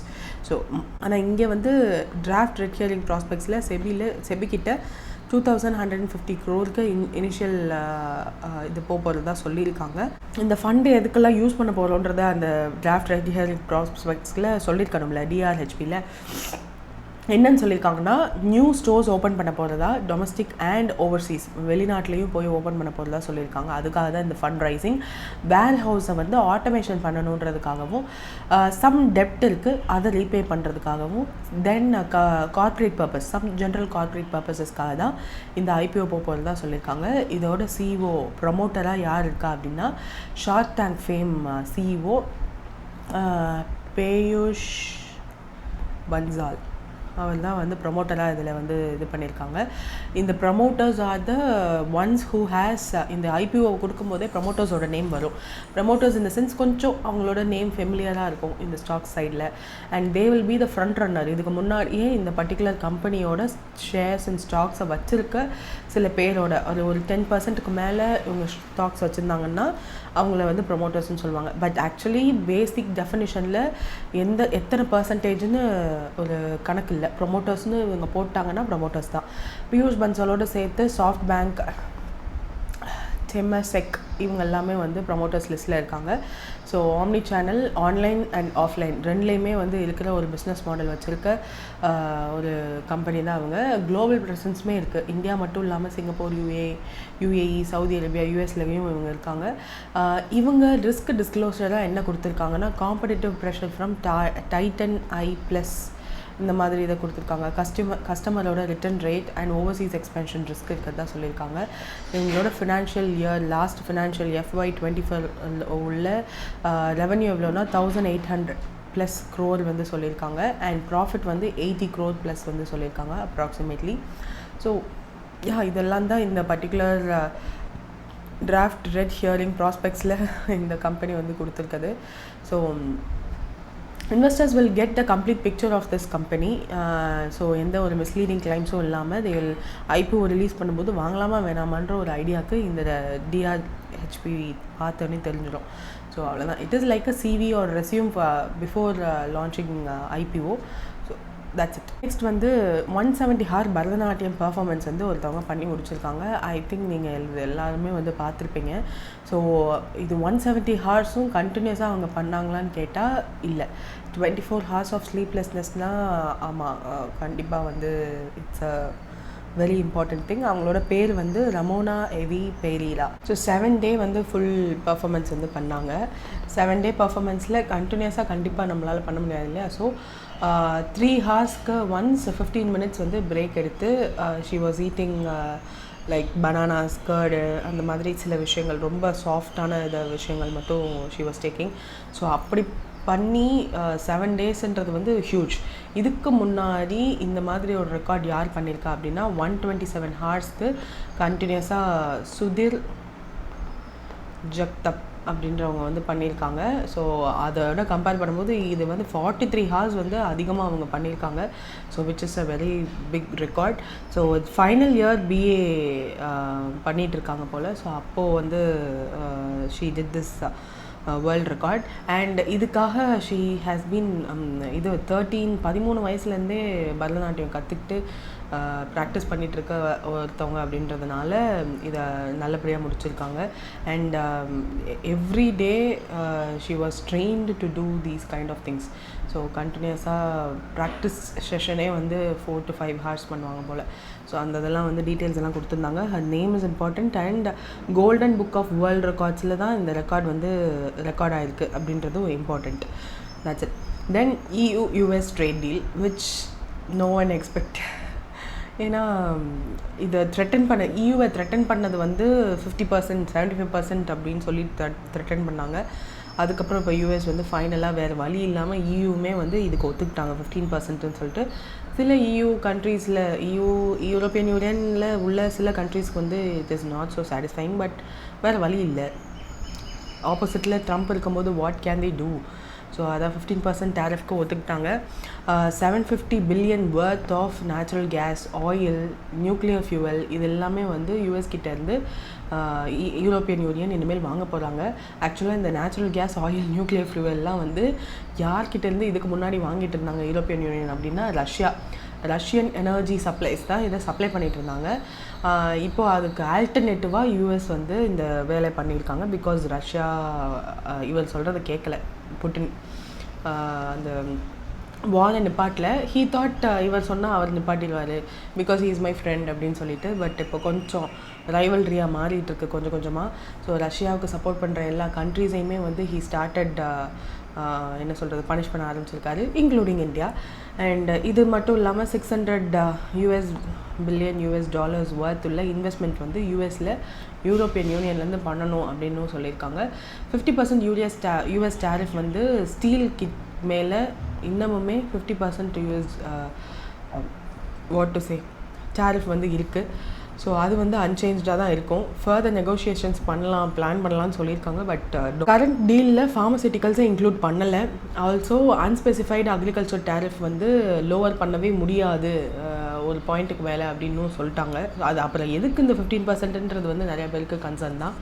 Speaker 1: ஸோ ஆனால் இங்கே வந்து டிராஃப்ட் ரெட் ஹியரிங் ப்ராஸ்பெக்ட்ஸில் செபிக்கிட்ட 2,150 crore இனிஷியல் இது போகிறதா சொல்லியிருக்காங்க. இந்த ஃபண்டு எதுக்கெல்லாம் யூஸ் பண்ண போகிறோன்றத அந்த டிராஃப்ட் ரெட் ஹியரிங் ப்ராஸ்பெக்ட்ஸில் சொல்லியிருக்கணும்ல. டிஆர்ஹெச்பியில் என்னன்னு சொல்லியிருக்காங்கன்னா, நியூ ஸ்டோர்ஸ் ஓப்பன் பண்ண போகிறதா, டொமஸ்டிக் அண்ட் ஓவர்சீஸ் வெளிநாட்டிலையும் போய் ஓப்பன் பண்ண போகிறதா சொல்லியிருக்காங்க. அதுக்காக தான் இந்த ஃபண்ட் ரைசிங். வேர் ஹவுஸை வந்து ஆட்டோமேஷன் பண்ணணுன்றதுக்காகவும், சம் டெப்ட் இருக்குது அதை ரீபே பண்ணுறதுக்காகவும், then corporate purpose, some general corporate பர்பஸஸ்க்காக தான் இந்த ஐபிஓ போகிறதா சொல்லியிருக்காங்க. இதோட சிஇஓ ப்ரமோட்டராக யார் இருக்கா அப்படின்னா, shark tank fame CEO Peyush Bansal அவர் தான் வந்து ப்ரமோட்டராக இதில் வந்து இது பண்ணியிருக்காங்க. இந்த promoters are the ones who has, இந்த ஐபிஓ கொடுக்கும்போதே ப்ரமோட்டர்ஸோட நேம் வரும். ப்ரமோட்டர்ஸ் இந்த சென்ஸ் கொஞ்சம் அவங்களோட நேம் ஃபெமிலியராக இருக்கும் இந்த ஸ்டாக் சைடில். And they will be the front runner. இதுக்கு முன்னாடியே இந்த பர்டிகுலர் கம்பெனியோட ஷேர்ஸ் அண்ட் ஸ்டாக்ஸை வச்சுருக்க சில பேரோட ஒரு 10% மேலே இவங்க ஸ்டாக்ஸ் வச்சுருந்தாங்கன்னா அவங்கள வந்து ப்ரொமோட்டர்ஸ்னு சொல்லுவாங்க. பட் ஆக்சுவலி பேசிக் டெஃபினிஷனில் எத்தனை பர்சன்டேஜ்னு ஒரு கணக்கு இல்லை. ப்ரொமோட்டர்ஸ்னு இவங்க போட்டாங்கன்னா ப்ரொமோட்டர்ஸ் தான். பியூஷ் பன்சாலோடு சேர்த்து சாஃப்ட் பேங்க், டெமசெக் இவங்க எல்லாமே வந்து ப்ரமோட்டர்ஸ் லிஸ்ட்டில் இருக்காங்க. So omni channel online and offline ரெண்டுலேயுமே வந்து இருக்கிற ஒரு பிஸ்னஸ் மாடல் வச்சுருக்க ஒரு கம்பெனி தான் அவங்க. குளோபல் ப்ரெசன்ஸுமே இருக்குது. இந்தியா மட்டும் இல்லாமல் சிங்கப்பூர், யுஏஇ, சவுதி அரேபியா, யூஎஸ்லேயும் இவங்க இருக்காங்க. இவங்க ரிஸ்க் டிஸ்க்ளோசராக என்ன கொடுத்துருக்காங்கன்னா, competitive pressure from Titan i+ இந்த மாதிரி இதை கொடுத்துருக்காங்க. கஸ்டமரோட return rate and overseas expansion risk இருக்கிறதா சொல்லியிருக்காங்க. இவங்களோட financial year last financial FY24 உள்ள ரெவன்யூ எவ்வளோனா 1,800+ crore வந்து சொல்லியிருக்காங்க. அண்ட் ப்ராஃபிட் வந்து 80 crore+ வந்து சொல்லியிருக்காங்க அப்ராக்சிமேட்லி. ஸோ இதெல்லாம் தான் இந்த பர்டிகுலர் டிராஃப்ட் ரெட் ஹியரிங் ப்ராஸ்பெக்ட்ஸில் இந்த கம்பெனி வந்து கொடுத்துருக்குது. So investors will get the complete picture of this company. So எந்த ஒரு மிஸ்லீடிங் கிளைம்ஸும் இல்லாமல் they will IPO ரிலீஸ் பண்ணும்போது வாங்கலாமா வேணாமான்ற ஒரு ஐடியாவுக்கு இந்த DRHP பார்த்தோன்னே தெரிஞ்சிடும். ஸோ அவ்வளோதான். It is like a CV or resume before launching IPO. So that's it. Next வந்து 170 hour பரதநாட்டியம் பர்ஃபார்மன்ஸ் வந்து ஒருத்தவங்க பண்ணி முடிச்சிருக்காங்க. ஐ திங்க் நீங்கள் எல்லாருமே வந்து பார்த்துருப்பீங்க. ஸோ இது 170 hours கண்டினியூஸாக அவங்க பண்ணாங்களான்னு கேட்டால் இல்லை. 24 hours ஆஃப் ஸ்லீப்லெஸ்னஸ்னால் ஆமாம், கண்டிப்பாக வந்து it's a very important thing. அவங்களோட பேர் வந்து ரமோனா எவி பெரீரா. ஸோ 7 day வந்து ஃபுல் பர்ஃபார்மன்ஸ் வந்து பண்ணாங்க. 7 day பர்ஃபார்மன்ஸில் கண்டினியூஸாக கண்டிப்பாக நம்மளால் பண்ண முடியாது இல்லையா. ஸோ 3 hours ஒன்ஸ் 15 minutes வந்து பிரேக் எடுத்து she was eating like bananas, curd, அந்த மாதிரி சில விஷயங்கள், ரொம்ப சாஃப்டான விஷயங்கள் மட்டும் ஷி வாஸ் டேக்கிங். ஸோ அப்படி பண்ணி 7 daysன்றது வந்து ஹியூஜ். இதுக்கு முன்னாடி இந்த மாதிரி ஒரு ரெக்கார்ட் யார் பண்ணியிருக்கா அப்படின்னா 127 hours கண்டினியூஸாக சுதிர் ஜக்தப் அப்படின்றவங்க வந்து பண்ணியிருக்காங்க. ஸோ அதோட கம்பேர் பண்ணும்போது இது வந்து 43 hours வந்து அதிகமாக அவங்க பண்ணியிருக்காங்க. So which is a very big record. So final year BA பண்ணிகிட்ருக்காங்க போல். ஸோ அப்போது வந்து she did this world record. And இதுக்காக ஷீ ஹேஸ் பீன் இது 13 வயசுலேருந்தே பரதநாட்டியம் கற்றுக்கிட்டு ப்ராக்டிஸ் பண்ணிகிட்ருக்க ஒருத்தவங்க அப்படின்றதுனால இதை நல்லபடியாக முடிச்சிருக்காங்க. And every day she was trained to do these kind of things. So கண்டினியூஸாக ப்ராக்டிஸ் செஷனே வந்து 4 to 5 hours பண்ணுவாங்க போல். ஸோ அந்த இதெல்லாம் வந்து டீட்டெயில்ஸ் எல்லாம் கொடுத்துருந்தாங்க. Her name is important. And golden book of world ரெக்கார்ட்ஸில் தான் இந்த ரெக்கார்ட் வந்து ரெக்கார்ட் ஆகிருக்கு அப்படின்றதும் important. That's it. Then EU-US trade deal which no one expect. ஏன்னா இதை த்ரெட்டன் பண்ண இயூவை த்ரெட்டன் பண்ணது வந்து 50%, 75% அப்படின்னு சொல்லி த்ரெட்டன் பண்ணாங்க. அதுக்கப்புறம் இப்போ யூஎஸ் வந்து ஃபைனலாக வேறு வழி இல்லாமல் இயூமே வந்து இதுக்கு ஒத்துக்கிட்டாங்க 15%ன்னு சொல்லிட்டு. சில இயூ கண்ட்ரீஸில் யூரோப்பியன் யூனியனில் உள்ள சில கண்ட்ரீஸ்க்கு வந்து it is not so satisfying. But வேறு வழி இல்லை. ஆப்போசிட்டில் ட்ரம்ப் இருக்கும்போது what can they do? So அதான் 15% டேரிஃப்க்கு ஒத்துக்கிட்டாங்க. 750 billion worth of natural gas, oil, nuclear fuel இது எல்லாமே வந்து யூஎஸ் கிட்டேருந்து யூரோப்பியன் யூனியன் இனிமேல் வாங்க போகிறாங்க. ஆக்சுவலாக இந்த நேச்சுரல் கேஸ், ஆயில், நியூக்ளியர் ஃபியூவல்லாம் வந்து யார்கிட்டேருந்து இதுக்கு முன்னாடி வாங்கிட்டு இருந்தாங்க யூரோப்பியன் யூனியன் அப்படின்னா ரஷ்யன் எனர்ஜி சப்ளைஸ் தான் இதை சப்ளை பண்ணிகிட்டு இருந்தாங்க. இப்போது அதுக்கு ஆல்டர்னேட்டிவாக யூஎஸ் வந்து இந்த வேலை பண்ணியிருக்காங்க. பிகாஸ் ரஷ்யா இவர் சொல்கிறத கேட்கல, புட்டின் அந்த வாலை நிப்பாட்டில். ஹீ தாட் இவர் சொன்னால் அவர் நிப்பாட்டிடுவார் because he is my friend அப்படின்னு சொல்லிட்டு. பட் இப்போ கொஞ்சம் ரைவல்ரியாக மாறிட்டு இருக்கு கொஞ்சம் கொஞ்சமாக. ஸோ ரஷ்யாவுக்கு சப்போர்ட் பண்ணுற எல்லா கண்ட்ரீஸையுமே வந்து ஹீ ஸ்டார்டட் என்ன சொல்கிறது பனிஷ் பண்ண ஆரம்பிச்சிருக்காரு, இன்க்ளூடிங் இந்தியா. அண்ட் இது மட்டும் இல்லாமல் $600 பில்லியன் வர்த் உள்ள இன்வெஸ்ட்மெண்ட் வந்து யூஎஸில் யூரோப்பியன் யூனியன்லேருந்து பண்ணணும் அப்படின்னு சொல்லியிருக்காங்க. 50% யூஎஸ் டேரிஃப் வந்து ஸ்டீல் கிட் மேலே இன்னமுமே 50% டேரிஃப் வந்து இருக்குது. ஸோ அது வந்து அன்சேஞ்சாக தான் இருக்கும். ஃபர்தர் நெகோஷியேஷன்ஸ் பிளான் பண்ணலான்னு சொல்லியிருக்காங்க. பட் கரண்ட் டீலில் ஃபார்மசிட்டிக்கல்ஸை இன்க்ளூட் பண்ணலை. ஆல்சோ அன்ஸ்பெசிஃபைடு அக்ரிகல்ச்சர் டேரிஃப் வந்து லோவர் பண்ணவே முடியாது ஒரு பாயிண்ட்டுக்கு மேலே அப்படின்னு சொல்லிட்டாங்க. அது அப்புறம் எதுக்கு இந்த 15%ன்றது வந்து நிறைய பேருக்கு கன்சர்ன் தான்.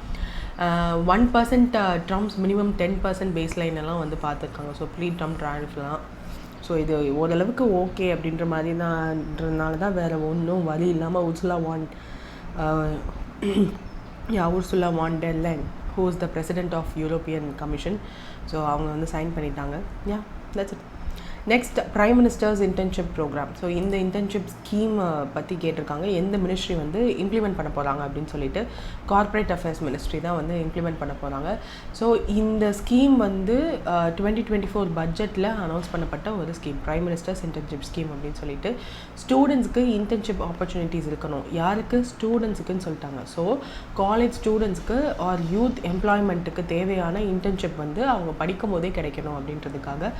Speaker 1: 1% ட்ரம்ப்ஸ் மினிமம் 10% பேஸ்லைன் எல்லாம் வந்து பார்த்துருக்காங்க. ஸோ ப்ரீ ட்ரம்ப் டேரிஃப்லாம். ஸோ இது ஓரளவுக்கு ஓகே அப்படின்ற மாதிரி தான்ன்றதுனால தான் வேறு ஒன்றும் வழி இல்லாமல் Ursula von der Leyen who is the president of European Commission. So அவங்க வந்து சைன் பண்ணிட்டாங்க. That's it. Next, prime minister's internship program. So இந்த இன்டர்ன்ஷிப் ஸ்கீம் பற்றி கேட்டிருக்காங்க. எந்த மினிஸ்ட்ரி வந்து இம்ப்ளிமெண்ட் பண்ண போகிறாங்க அப்படின்னு சொல்லிட்டு கார்ப்பரேட் அஃபேர்ஸ் மினிஸ்ட்ரி தான் வந்து இம்ப்ளிமெண்ட் பண்ண போகிறாங்க. ஸோ இந்த ஸ்கீம் வந்து 2024 பட்ஜெட்டில் அனௌன்ஸ் பண்ணப்பட்ட ஒரு scheme, prime minister's internship scheme அப்படின்னு சொல்லிட்டு. ஸ்டூடெண்ட்ஸ்க்கு இன்டர்ன்ஷிப் ஆப்பர்ச்சுனிட்டிஸ் இருக்கணும். யாருக்கு? ஸ்டூடெண்ட்ஸுக்குன்னு சொல்லிட்டாங்க. ஸோ காலேஜ் ஸ்டூடெண்ட்ஸ்க்கு ஆர் யூத் எம்ப்ளாய்மெண்ட்டுக்கு தேவையான இன்டர்ன்ஷிப் வந்து அவங்க படிக்கும் போதே கிடைக்கணும் அப்படின்றதுக்காக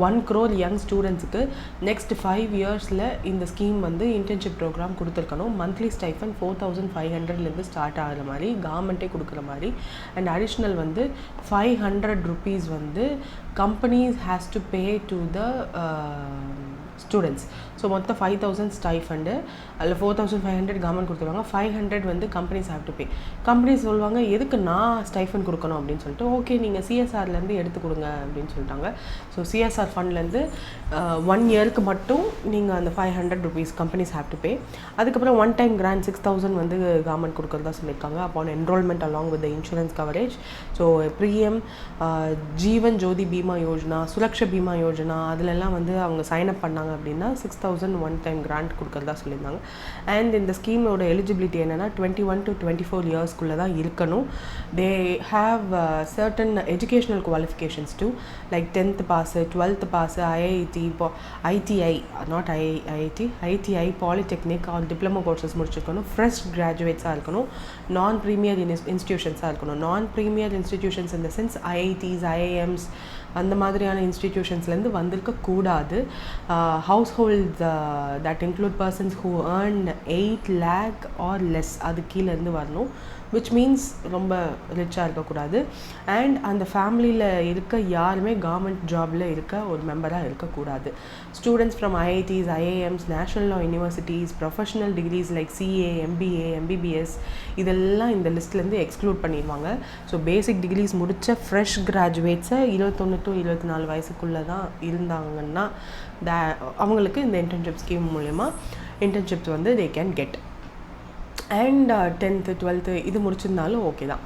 Speaker 1: 1 crore யங் ஸ்டூடெண்ட்ஸுக்கு நெக்ஸ்ட் 5 இயர்ஸில் இந்த ஸ்கீம் வந்து இன்டர்ன்ஷிப் ப்ரோக்ராம் கொடுத்துருக்கணும். மந்த்லி ஸ்டைஃபன் 4500லேருந்து ஸ்டார்ட் ஆகிற மாதிரி கவர்மெண்ட்டே கொடுக்குற மாதிரி. அண்ட் அடிஷ்னல் வந்து 500 rupees வந்து companies has to pay to the students. So மொத்தம் 5000 ஸ்டைஃபண்டு, அதில் 4500 கவர்மெண்ட் கொடுத்துருவாங்க, 500 வந்து companies have to pay. Companies சொல்லுவாங்க எதுக்கு நான் ஸ்டைஃபன் கொடுக்கணும் அப்படின்னு சொல்லிட்டு. ஓகே, நீங்கள் சிஎஸ்ஆர்லேருந்து எடுத்து கொடுங்க அப்படின்னு சொல்லிட்டாங்க. ஸோ சிஎஸ்ஆர் ஃபண்ட்லேருந்து 1 இயருக்கு மட்டும் நீங்கள் அந்த 500 rupees companies have to pay. அதுக்கப்புறம் ஒன் டைம் கிராண்ட் 6000 வந்து கவர்மெண்ட் கொடுக்குறதா சொல்லியிருக்காங்க upon enrolment along with the insurance coverage. So PM Jeevan Jyoti Bima Yojana, Suraksha Bima Yojana அதிலெல்லாம் வந்து அவங்க சைன் அப் பண்ணாங்க அப்படின்னா 6000 ஒன் டைம் கிராண்ட் கொடுக்குறதா சொல்லியிருந்தாங்க. அண்ட் இந்த ஸ்கீமோட எலிஜிபிலிட்டி என்னென்னா 21 to 24 இயர்ஸ்க்குள்ளே தான் இருக்கணும். They have certain educational qualifications too, like 10th pass, 12th pass, ITI, polytechnic or diploma courses முடிச்சிருக்கணும். ஃப்ரெஷ் கிராஜுவேட்ஸாக இருக்கணும். நான் ப்ரீமியர் இன்ஸ்டிடியூஷன்ஸாக இருக்கணும். நான் ப்ரீமியர் இன்ஸ்டிடியூஷன்ஸ் இந்த சென்ஸ் ஐஐடிஸ், ஐஐஎம்ஸ் அந்த மாதிரியான இன்ஸ்டிடியூஷன்ஸ்லேருந்து வந்திருக்கக்கூடாது. Household that include persons who earn 8 lakh or less அது கீழேருந்து வரணும். விச் மீன்ஸ் ரொம்ப ரிச்சாக இருக்கக்கூடாது. அண்ட் அந்த ஃபேமிலியில் இருக்க யாருமே கவர்மெண்ட் ஜாபில் இருக்க ஒரு மெம்பராக இருக்கக்கூடாது. Students from IITs, IIMs, national law universities, professional degrees like CA, MBA, MBBS இதெல்லாம் இந்த லிஸ்ட்லேருந்து எக்ஸ்க்ளூட் பண்ணிடுவாங்க. ஸோ பேசிக் டிகிரிஸ் முடித்த ஃப்ரெஷ் கிராஜுவேட்ஸை 21 to 24 வயசுக்குள்ளே தான் இருந்தாங்கன்னா அவங்களுக்கு இந்த இன்டர்ன்ஷிப் ஸ்கீம் மூலமா இன்டர்ன்ஷிப்ஸ் வந்து they can get. And 10th 12th இது முடிச்சிருந்தாலும் ஓகே தான்.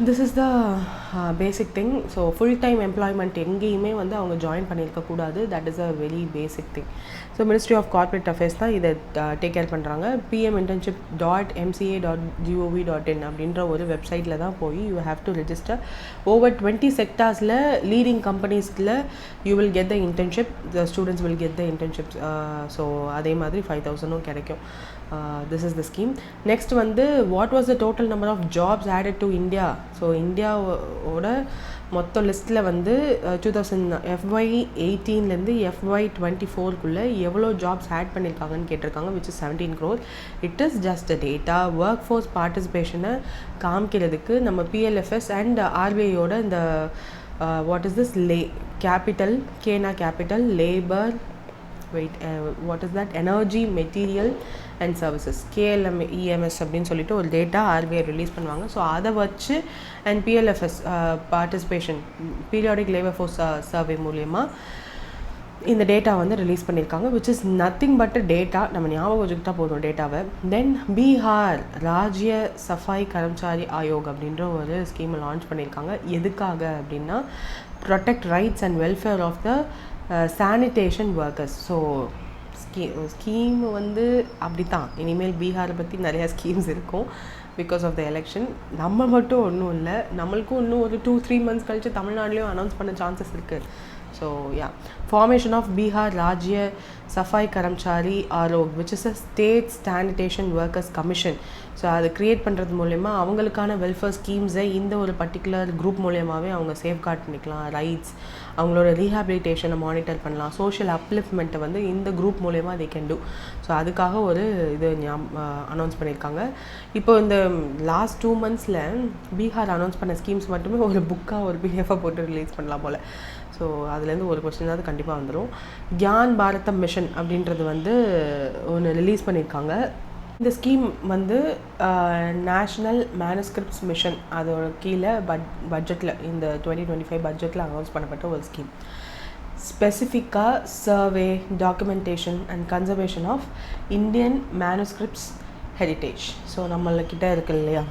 Speaker 1: This is the basic thing. So full time employment எங்கேயுமே வந்து அவங்க ஜாயின் பண்ணியிருக்கக்கூடாது. That is a very basic thing. So ministry of corporate affairs தான் இதை டேக் கேர் பண்ணுறாங்க. pminternship.mca.gov.in அப்படின்ற ஒரு வெப்சைட்டில் தான் போய் you have to register. Over 20 செக்டார்ஸில் லீடிங் கம்பெனிஸில் you will get the internship. The students will get the internships. So அதே மாதிரி 5,000 கிடைக்கும். This is the scheme. Next வந்து what was the total number of jobs added to India. So இந்தியாவோட மொத்த லிஸ்ட்டில் வந்து 2000 FY18லேருந்து FY24க்குள்ளே எவ்வளோ ஜாப்ஸ் ஆட் பண்ணியிருக்காங்கன்னு கேட்டிருக்காங்க, which is 17 crore. It is just a data. Work force பார்ட்டிசிபேஷனை காமிக்கிறதுக்கு நம்ம PLFS அண்ட் RBIயோட இந்த வாட் இஸ் திஸ் கேபிட்டல், கேனா capital, labour, what is that, energy, material and services, KLM-EMS அப்படின்னு சொல்லிட்டு ஒரு டேட்டா RBI ரிலீஸ் பண்ணுவாங்க. ஸோ அதை வச்சு and PLFS participation, periodic labour force survey மூலயமா இந்த டேட்டா வந்து ரிலீஸ் பண்ணியிருக்காங்க, which is nothing but a data. நம்ம ஞாபகம் வச்சுக்கிட்டா போதும் டேட்டாவை. தென் பீகார் ராஜ்ய சஃபாய் கர்மச்சாரி ஆயோக் அப்படின்ற ஒரு ஸ்கீமை லான்ச் பண்ணியிருக்காங்க. எதுக்காக அப்படின்னா protect rights and welfare of the sanitation workers. So scheme வந்து அப்படி தான். இனிமேல் பீகாரை பற்றி நிறையா ஸ்கீம்ஸ் இருக்கும் பிகாஸ் ஆஃப் த எலெக்ஷன். நம்ம மட்டும் ஒன்றும் இல்லை, நம்மளுக்கும் இன்னும் ஒரு 2-3 months கழிச்சு தமிழ்நாடுலேயும் அனௌன்ஸ் பண்ண சான்சஸ் இருக்குது. So yeah, formation of Bihar Rajya Safai Karmachari Aayog, which is a state sanitation workers commission. So அதை க்ரியேட் பண்ணுறது மூலயமா அவங்களுக்கான வெல்ஃபேர் ஸ்கீம்ஸை இந்த ஒரு பர்டிகுலர் குரூப் மூலயமாவே அவங்க சேஃப்கார்ட் பண்ணிக்கலாம். ரைட்ஸ், அவங்களோட ரீஹாபிலிட்டேஷனை மானிட்டர் பண்ணலாம். சோஷியல் அப்லிஃப்ட்மெண்ட்டை வந்து இந்த குரூப் மூலயமா they can do. ஸோ அதுக்காக ஒரு இது அனௌன்ஸ் பண்ணியிருக்காங்க. இப்போ இந்த லாஸ்ட் 2 monthsல பீகார் அனௌன்ஸ் பண்ண ஸ்கீம்ஸ் மட்டுமே ஒரு புக்காக ஒரு PDF-ஆக போட்டு ரிலீஸ் பண்ணலாம் போல். ஸோ அதுலேருந்து ஒரு கொஸ்டினாவது கண்டிப்பாக வந்துடும். கியான் பாரதம் மிஷன் அப்படின்றது வந்து ஒன்று ரிலீஸ் பண்ணியிருக்காங்க. இந்த ஸ்கீம் வந்து நேஷ்னல் மேனுஸ்கிரிப்ட்ஸ் மிஷன் அதோட கீழே பட்ஜெட்டில் இந்த 2025 பட்ஜெட்டில் அனௌன்ஸ் பண்ணப்பட்ட ஒரு ஸ்கீம். ஸ்பெசிஃபிக்காக survey, documentation and conservation of Indian manuscripts heritage. So நம்மள்கிட்ட இருக்கு இல்லையா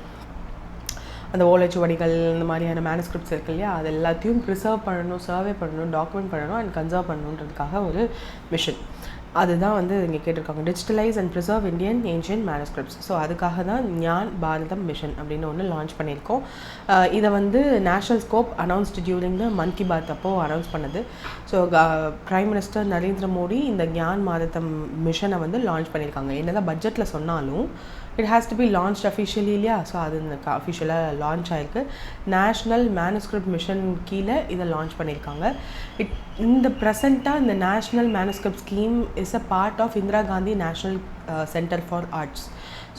Speaker 1: அந்த ஓலைச்சுவடிகள், இந்த மாதிரியான மேனுஸ்கிரிப்ட்ஸ் இருக்கு இல்லையா, அது எல்லாத்தையும் ப்ரிசர்வ் பண்ணணும், சர்வே பண்ணணும், டாக்குமெண்ட் பண்ணணும் அண்ட் கன்சர்வ் பண்ணணுன்றதுக்காக ஒரு மிஷன். அதுதான் வந்து இங்கே கேட்டிருக்காங்க, digitalise and preserve Indian ancient manuscripts. So அதுக்காக தான் ஞான் பாரதம் மிஷன் அப்படின்னு ஒன்று லான்ச் பண்ணியிருக்கோம். இதை வந்து national scope announced during the Mann Ki Baat அப்போது அனௌன்ஸ் பண்ணது. So prime minister Narendra Modi இந்த ஞான் பாரதம் மிஷனை வந்து லான்ச் பண்ணியிருக்காங்க. என்னதான் பட்ஜெட்டில் சொன்னாலும் it has to be launched officially இல்லையா. ஸோ அது அஃபிஷியலாக லான்ச் ஆகிருக்கு. நேஷ்னல் மேனுஸ்கிரிப்ட் மிஷன் கீழே இதை லான்ச் பண்ணியிருக்காங்க. இந்த ப்ரெசண்ட்டாக இந்த national manuscript scheme is a part of Indira Gandhi national centre for Arts.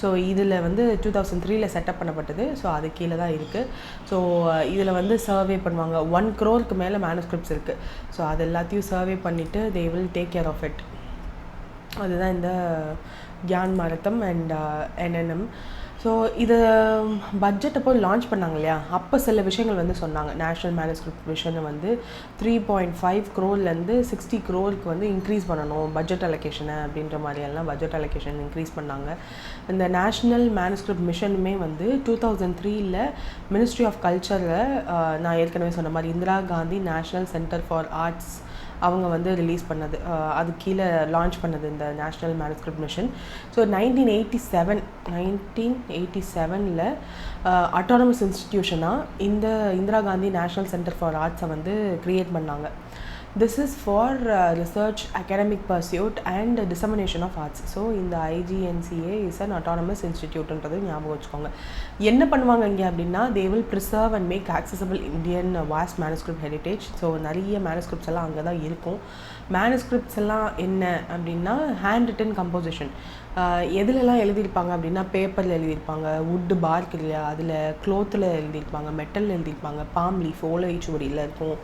Speaker 1: So இதில் வந்து 2003ல் செட்டப் பண்ணப்பட்டது. ஸோ அது கீழே தான் இருக்குது. ஸோ இதில் வந்து சர்வே பண்ணுவாங்க. 1 crore மேலே மேனுஸ்கிரிப்ட்ஸ் இருக்குது. ஸோ அது எல்லாத்தையும் சர்வே பண்ணிவிட்டு they will take care of it. அதுதான் இந்த Gyan Bharatam and NNM. So இதை பட்ஜெட் அப்போ லான்ச் பண்ணாங்க இல்லையா, அப்போ சில விஷயங்கள் வந்து சொன்னாங்க. நேஷ்னல் மேனுஸ்கிரிப்ட் மிஷனை வந்து 3.5 crore 60 crore வந்து இன்க்ரீஸ் பண்ணணும் பட்ஜெட் அலோகேஷனை அப்படின்ற மாதிரியெல்லாம் பட்ஜெட் அலோகேஷன் இன்க்ரீஸ் பண்ணாங்க. இந்த நேஷ்னல் மேனுஸ்கிரிப்ட் மிஷனுமே வந்து 2003ல் மினிஸ்ட்ரி ஆஃப் கல்ச்சரில் நான் ஏற்கனவே சொன்ன மாதிரி Indira Gandhi national centre for arts அவங்க வந்து ரிலீஸ் பண்ணது, அது கீழே லான்ச் பண்ணது இந்த நேஷ்னல் மேனுஸ்கிரிப்ட் மிஷன். ஸோ 1987ல் அட்டானமஸ் இன்ஸ்டிடியூஷனாக இந்த Indira Gandhi national centre for ஆர்ட்ஸை வந்து க்ரியேட் பண்ணாங்க. This is for research, academic pursuit and dissemination of arts. So இந்த IGNCA இஸ் அன் அட்டானமஸ் இன்ஸ்டிடியூட்ன்றது ஞாபகம் வச்சுக்கோங்க. என்ன பண்ணுவாங்க இங்கே அப்படின்னா, they will preserve and make accessible Indian vast manuscript heritage. So நிறைய மேனுஸ்கிரிப்ட்ஸ் எல்லாம் அங்கே தான் இருக்கும். மேனுஸ்கிரிப்ட்ஸ் எல்லாம் என்ன அப்படின்னா ஹேண்ட் ரிட்டன் கம்போசிஷன். எதுலலாம் எழுதியிருப்பாங்க அப்படின்னா பேப்பரில் எழுதியிருப்பாங்க, வுட்டு பார்க் இல்லையா அதில், க்ளோத்தில் எழுதியிருப்பாங்க, மெட்டலில் எழுதியிருப்பாங்க, பாம் லீஃப் ஓலைச்சுவடியில் இருக்கும்.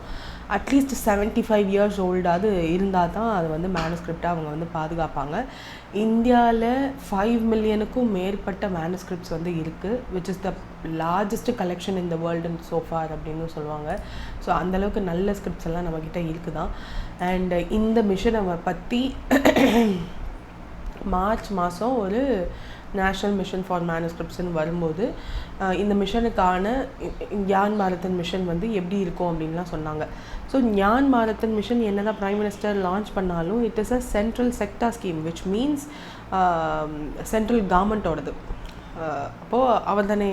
Speaker 1: அட்லீஸ்ட் 75 years ஓல்டாவது இருந்தால் தான் அது வந்து மேனுஸ்கிரிப்டாக அவங்க வந்து பாதுகாப்பாங்க. இந்தியாவில் 5 million மேற்பட்ட மேனுஸ்கிரிப்ட்ஸ் வந்து இருக்குது, which is the largest collection in the world and so far அப்படின்னு சொல்லுவாங்க. ஸோ அந்தளவுக்கு நல்ல ஸ்கிரிப்ட்ஸ் எல்லாம் நம்மக்கிட்ட இருக்குதான். அண்ட் இந்த மிஷனை பற்றி மார்ச் மாதம் ஒரு நேஷ்னல் மிஷன் ஃபார் மேனுஸ்கிரிப்ட்ஸ்னு வரும்போது இந்த மிஷனுக்கான ஞான் பாரதன் மிஷன் வந்து எப்படி இருக்கும் அப்படின்லாம் சொன்னாங்க. ஸோ ஞான் பாரதன் மிஷன் என்ன தான் ப்ரைம் மினிஸ்டர் லான்ச் பண்ணாலும் it is a central sector scheme which means central கவர்மெண்ட்டோடது. அப்போது அவர் தானே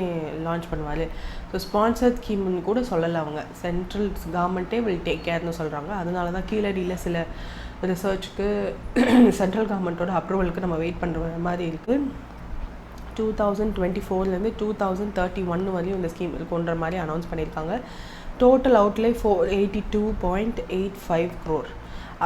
Speaker 1: லான்ச் பண்ணுவார். ஸோ ஸ்பான்சர்ட் ஸ்கீம்னு கூட சொல்லலை அவங்க, சென்ட்ரல் கவர்மெண்ட்டே வில் டேக் கேர்னு சொல்கிறாங்க. அதனால தான் கீழடியில் சில ரிசர்ச்சுக்கு சென்ட்ரல் கவர்மெண்ட்டோட அப்ரூவலுக்கு நம்ம வெயிட் பண்ணுற மாதிரி இருக்குது. 2024 2031 வரையும் இந்த ஸ்கீம் இருக்குன்ற மாதிரி அனௌன்ஸ் பண்ணியிருக்காங்க. Total outlay 482.85 crore.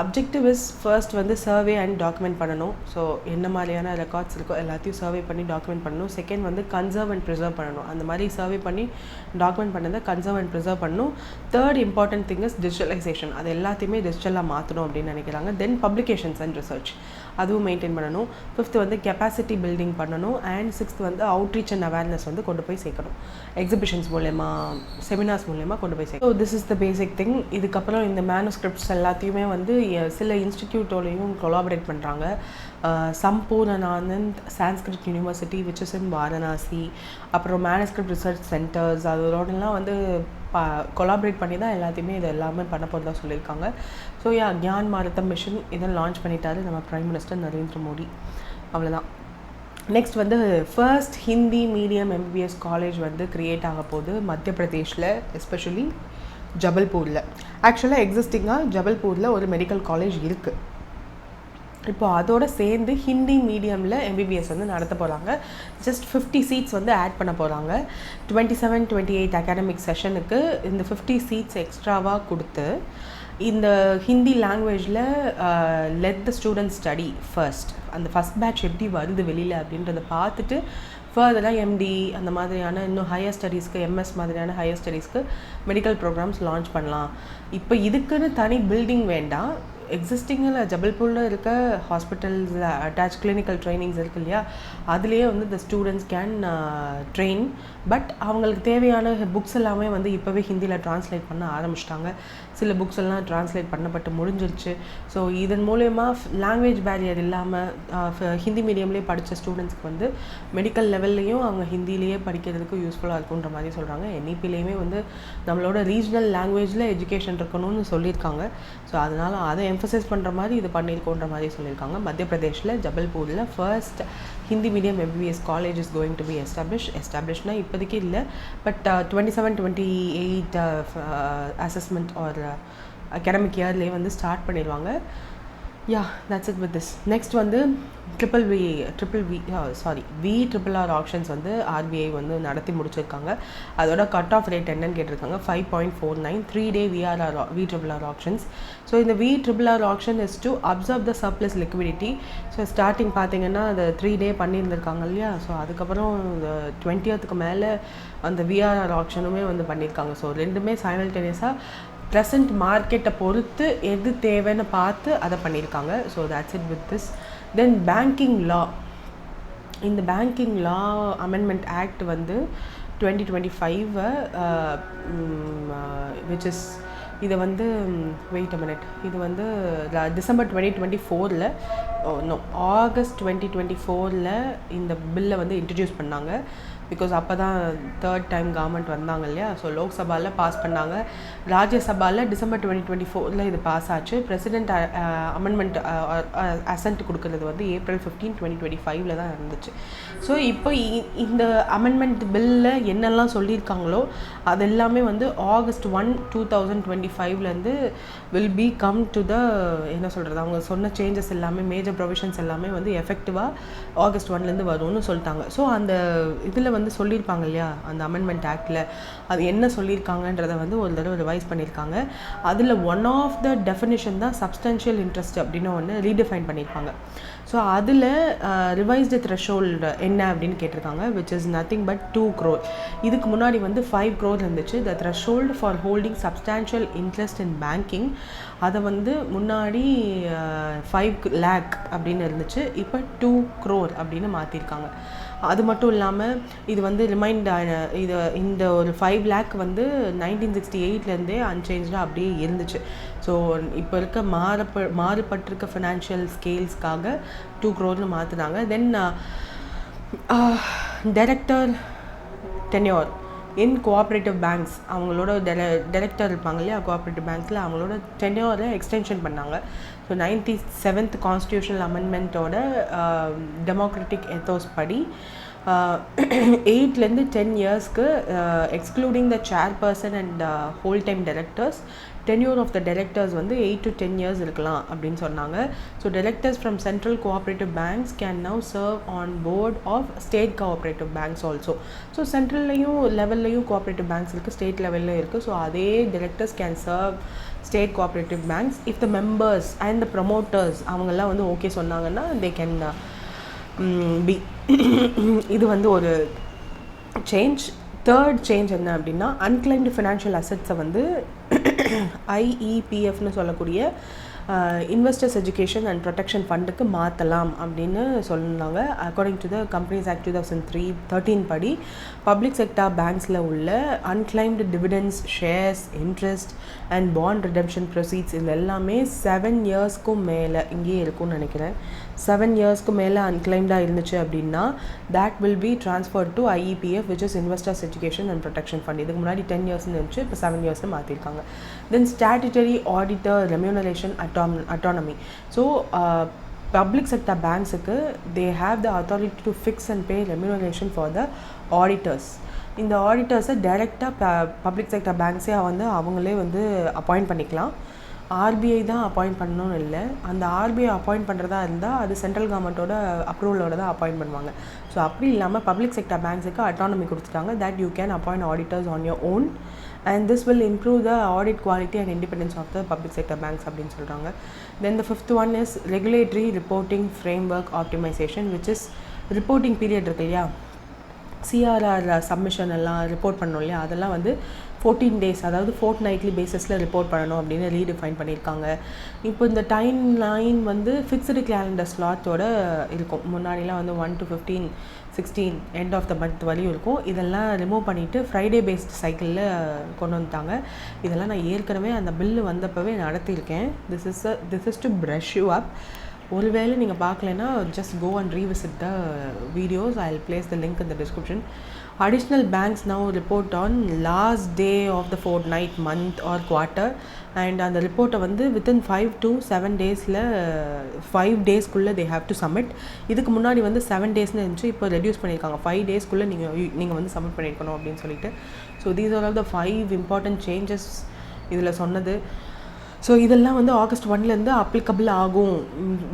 Speaker 1: Objective is first வந்து சர்வே அண்ட் டாக்குமெண்ட் பண்ணணும். ஸோ என்ன மாதிரியான ரெக்கார்ட்ஸ் இருக்கோ எல்லாத்தையும் சர்வே பண்ணி டாக்குமெண்ட் பண்ணணும். செகண்ட் வந்து கன்சர்வ் அண்ட் ப்ரிசர்வ் பண்ணணும். அந்த மாதிரி சர்வே பண்ணி டாக்குமெண்ட் பண்ணதை கன்சர்வ் அண்ட் ப்ரிசர்வ் பண்ணணும். Third important thing is digitalisation. அது எல்லாத்தையுமே டிஜிட்டலாக மாற்றணும் அப்படின்னு நினைக்கிறாங்க. தென் பப்ளிகேஷன்ஸ் அண்ட் ரிசர்ச் அதுவும் மெயின்டைன் பண்ணணும். ஃபிஃப்த் வந்து கெப்பாசிட்டி பில்டிங் பண்ணணும். அண்ட் சிக்ஸ்த் வந்து அவுட்ரீச் அண்ட் அவேர்னஸ் வந்து கொண்டு போய் சேர்க்கணும். எக்ஸிபிஷன்ஸ் மூலயமா செமினார்ஸ் மூலயமா கொண்டு போய் சேர்க்கணும். So this is the basic thing. இதுக்கப்புறம் இந்த மேனுஸ்கிரிப்ட்ஸ் எல்லாத்தையுமே வந்து சில இன்ஸ்டிடியூட்டோடையும் கொலாபரேட் பண்ணுறாங்க. Sampurnanand Sanskrit university which is in Varanasi, அப்புறம் மேனுஸ்கிரிப்ட் ரிசர்ச் சென்டர்ஸ் அதோடலாம் வந்து கொலாபரேட் பண்ணி தான் எல்லாத்தையுமே இது எல்லாமே பண்ண போகிறதா சொல்லியிருக்காங்க. ஸோ ஞான் பாரதம் மிஷன் இதை லான்ச் பண்ணிட்டாரு நம்ம ப்ரைம் மினிஸ்டர் நரேந்திர மோடி. அவ்வளோதான். நெக்ஸ்ட் வந்து first Hindi medium MBBS college வந்து க்ரியேட் ஆக போகுது மத்திய பிரதேஷில், எஸ்பெஷலி ஜபல்பூரில். ஆக்சுவலாக எக்ஸிஸ்டிங்காக ஜபல்பூரில் ஒரு மெடிக்கல் காலேஜ் இருக்குது. இப்போ அதோடு சேர்ந்து ஹிந்தி மீடியமில் MBBS வந்து நடத்த போகிறாங்க. ஜஸ்ட் 50 சீட்ஸ் வந்து ஆட் பண்ண போகிறாங்க. 27-28 அகாடமிக் செஷனுக்கு இந்த 50 சீட்ஸ் எக்ஸ்ட்ராவாக கொடுத்து இந்த ஹிந்தி லாங்குவேஜில் let the students study first. அந்த ஃபஸ்ட் பேட்ச் எப்படி வருது வெளியில் அப்படின்றத பார்த்துட்டு ஃபர்தராக MD அந்த மாதிரியான இன்னும் ஹையர் ஸ்டடீஸ்க்கு MS மாதிரியான ஹையர் ஸ்டடீஸ்க்கு மெடிக்கல் ப்ரோக்ராம்ஸ் லான்ச் பண்ணலாம். இப்போ இதுக்குன்னு தனி பில்டிங் வேண்டாம். எக்ஸிஸ்டிங்கில் ஜபல்பூரில் இருக்க ஹாஸ்பிட்டல்ஸில் அட்டாச் கிளினிக்கல் ட்ரைனிங்ஸ் இருக்குது இல்லையா, அதுலேயே வந்து the students can train. But அவங்களுக்கு தேவையான புக்ஸ் எல்லாமே வந்து இப்போவே ஹிந்தியில் ட்ரான்ஸ்லேட் பண்ண ஆரம்பிச்சிட்டாங்க. சில புக்ஸ் எல்லாம் ட்ரான்ஸ்லேட் பண்ணப்பட்டு முடிஞ்சிருச்சு. ஸோ இதன் மூலயமா லாங்குவேஜ் பேரியர் இல்லாமல் ஹிந்தி மீடியம்லேயே படித்த ஸ்டூடெண்ட்ஸ்க்கு வந்து மெடிக்கல் லெவல்லையும் அவங்க ஹிந்திலேயே படிக்கிறதுக்கு யூஸ்ஃபுல்லாக இருக்குன்ற மாதிரி சொல்கிறாங்க. NEPலேயுமே வந்து நம்மளோட ரீஜனல் லாங்குவேஜில் எஜுகேஷன் இருக்கணும்னு சொல்லியிருக்காங்க. ஸோ அதனால் அதை எம்ஃபசைஸ் பண்ணுற மாதிரி இது பண்ணியிருக்கோன்ற மாதிரி சொல்லியிருக்காங்க. மத்திய பிரதேஷில் ஜபல்பூரில் first Hindi medium MBBS college is going to be எஸ்டாப்ளிஷ்னா இப்போதைக்கு இல்லை. பட் 27-28 அசஸ்மெண்ட் ஆர் அகாடமிக் இயர்லேயே வந்து ஸ்டார்ட் பண்ணிடுவாங்க. that's it with this. Next வந்து VRR ஆப்ஷன்ஸ் வந்து RBI வந்து நடத்தி முடிச்சிருக்காங்க. அதோட கட் ஆஃப் ரேட் என்னன்னு கேட்டிருக்காங்க. 5.49 3-day VRR ஆப்ஷன்ஸ். ஸோ இந்த VRR option is to observe the surplus liquidity. So starting பார்த்தீங்கன்னா அந்த 3 day பண்ணியிருந்திருக்காங்க இல்லையா. ஸோ அதுக்கப்புறம் 20th மேலே அந்த VRR ஆப்ஷனுமே வந்து பண்ணியிருக்காங்க. ஸோ ரெண்டுமே சைமல்டேனியஸாக ப்ரெசன்ட் மார்க்கெட்டை பொறுத்து எது தேவைன்னு பார்த்து அதை பண்ணியிருக்காங்க. So that's it with this. Then banking law. இந்த பேங்கிங் லா அமெண்ட்மெண்ட் ஆக்ட் வந்து 2025 விச் இஸ் இதை வந்து வெயிட் அ மினிட், இது வந்து டிசம்பர் 2024 ஆகஸ்ட் 2024 இந்த பில்லை வந்து இன்ட்ரடியூஸ் பண்ணாங்க. பிகாஸ் அப்போ தான் தேர்ட் டைம் கவர்மெண்ட் வந்தாங்க இல்லையா. ஸோ லோக்சபாவில் பாஸ் பண்ணாங்க. ராஜ்யசபாவில் டிசம்பர் 2024 இது பாஸ் ஆச்சு. பிரசிடென்ட் அமெண்ட்மெண்ட் அசன்ட் கொடுக்கறது வந்து April 15, 2025 தான் இருந்துச்சு. ஸோ இப்போ இந்த அமெண்ட்மெண்ட் பில்லில் என்னெல்லாம் சொல்லியிருக்காங்களோ அது எல்லாமே வந்து August 1, 2025 will be come to the என்ன சொல்கிறது, அவங்க சொன்ன சேஞ்சஸ் எல்லாமே மேஜர் ப்ரொவிஷன்ஸ் எல்லாமே வந்து எஃபெக்டிவாக August 1 வரும்னு சொல்லிட்டாங்க. ஸோ அந்த இதில் வந்து சொல்லியிருப்பாங்க இல்லையா அந்த அமெண்ட்மெண்ட் ஆக்டில் அது என்ன சொல்லியிருக்காங்கன்றதை வந்து ஒரு தடவை ரிவைஸ் பண்ணியிருக்காங்க. அதில் ஒன் ஆஃப் த டெஃபினிஷன் தான் சப்ஸ்டன்ஷியல் இன்ட்ரெஸ்ட் அப்படின்னு ஒன்று ரீடிஃபைன் பண்ணியிருப்பாங்க. ஸோ அதில் ரிவைஸ்டு த்ரெஷோல்டு என்ன அப்படின்னு கேட்டிருக்காங்க. Which is nothing but 2 crore. இதுக்கு முன்னாடி வந்து 5 crore இருந்துச்சு. The threshold for holding substantial interest in banking அதை வந்து முன்னாடி 5 lakh அப்படின்னு இருந்துச்சு. இப்போ 2 crore அப்படின்னு மாற்றிருக்காங்க. அது மட்டும் இல்லாமல் இது வந்து இந்த ஒரு 5 lakh வந்து 1968 அன்சேஞ்சாக அப்படியே இருந்துச்சு. ஸோ இப்போ இருக்க மாறுபட்டிருக்க ஃபினான்ஷியல் ஸ்கேல்ஸ்க்காக 2 crore மாற்றினாங்க. Then director tenure in cooperative banks, அவங்களோட டைரக்டர் இருப்பாங்க இல்லையா கோஆப்ரேட்டிவ் பேங்க்ஸில், அவங்களோட டென்யூரை எக்ஸ்டென்ஷன் பண்ணாங்க. ஸோ 97th கான்ஸ்டியூஷனல் அமெண்ட்மெண்ட்டோட டெமோக்ராட்டிக் எத்தோஸ் படி 8லேருந்து 10 இயர்ஸ்க்கு excluding the chairperson and whole time directors, tenure of the directors வந்து 8 to 10 years இருக்கலாம் அப்படின்னு சொன்னாங்க. So directors from central cooperative banks can now serve on board of state cooperative banks also. So சென்ட்ரல்லையும் லெவல்லையும் cooperative banks இருக்குது, state லெவலில் இருக்குது. So அதே directors can serve state cooperative banks if the members and the promoters அவங்கெல்லாம் வந்து okay சொன்னாங்கன்னா they can be. இது வந்து ஒரு சேஞ்ச். தேர்ட் சேஞ்ச் என்ன அப்படின்னா, அன்கிளைம்டு ஃபினான்ஷியல் அசட்ஸை வந்து IEPFன்னு சொல்லக்கூடிய இன்வெஸ்டர்ஸ் எஜுகேஷன் அண்ட் ப்ரொடெக்ஷன் ஃபண்டுக்கு மாற்றலாம் அப்படின்னு சொன்னாங்க. According to the companies act 2013 படி பப்ளிக் செக்டார் பேங்க்ஸில் உள்ள unclaimed dividends, shares, interest and bond redemption proceeds இது எல்லாமே 7 இயர்ஸ்க்கும் மேலே இங்கேயே இருக்கும்னு நினைக்கிறேன். 7 இயர்ஸ்க்கு மேலே அன்கிளைம்டாக இருந்துச்சு அப்படின்னா that will be transferred to IEPF, which is Investors Education and Protection Fund. இதுக்கு முன்னாடி 10 இயர்ஸ்னு இருந்துச்சு, இப்போ 7 இயர்ஸ்னு மாற்றிருக்காங்க. Then statutory auditor remuneration autonomy. So public sector பேங்க்ஸுக்கு they have the authority to fix and pay remuneration for the auditors. இந்த ஆடிட்டர்ஸை டைரெக்டாக public sector பேங்க்ஸே வந்து அவங்களே வந்து அப்பாயிண்ட் பண்ணிக்கலாம். RBI தான் அப்பாயிண்ட் பண்ணணும்னு இல்லை. அந்த RBI அப்பாயிண்ட் பண்ணுறதா இருந்தால் அது சென்ட்ரல் கவர்மெண்ட்டோட அப்ரூவலோட தான் அப்பாயிண்ட் பண்ணுவாங்க. ஸோ அப்படி இல்லாமல் பப்ளிக் செக்டர் பேங்க்ஸுக்கு அட்டானமி கொடுத்துட்டாங்க, that you can appoint auditors on your own and this will improve the audit quality and independence of the public sector banks அப்படின்னு சொல்கிறாங்க. Then the fifth one is regulatory reporting framework optimization, which is reporting period இருக்கு இல்லையா, CRR submission எல்லாம் report பண்ணணும் இல்லையா, அதெல்லாம் வந்து 14 days, அதாவது ஃபோர்ட்நைட்லி பேசிஸில் ரிப்போர்ட் பண்ணணும் அப்படின்னு ரீடிஃபைன் பண்ணியிருக்காங்க. இப்போ இந்த டைம் லைன் வந்து ஃபிக்ஸ்டு கேலண்டர் ஸ்லாட்டோட இருக்கும். முன்னாடிலாம் வந்து 1 to 15, 16 end of the month வரையும் இருக்கும். இதெல்லாம் ரிமூவ் பண்ணிவிட்டு ஃப்ரைடே பேஸ்ட் சைக்கிளில் கொண்டு வந்துட்டாங்க. இதெல்லாம் நான் ஏற்கனவே அந்த பில்லு வந்தப்பவே நடத்தியிருக்கேன். This is to brush you up. ஒருவேளை நீங்கள் பார்க்கலன்னா just go and revisit the videos. I'll place the link in the description. Additional banks now report on last day of the fortnight, month or quarter, and அந்த ரிப்போர்ட்டை வந்து within 5 to 7 daysல 5 daysக்குள்ளே they have to submit. இதுக்கு முன்னாடி வந்து 7 daysனு இருந்துச்சு, இப்போ reduce பண்ணியிருக்காங்க. 5 daysக்குள்ளே நீங்கள் வந்து சப்மிட் பண்ணியிருக்கணும் அப்படின்னு சொல்லிட்டு. So these are all the 5 important changes இதில் சொன்னது. ஸோ இதெல்லாம் வந்து August 1லேருந்து அப்ளிகபிள் ஆகும்.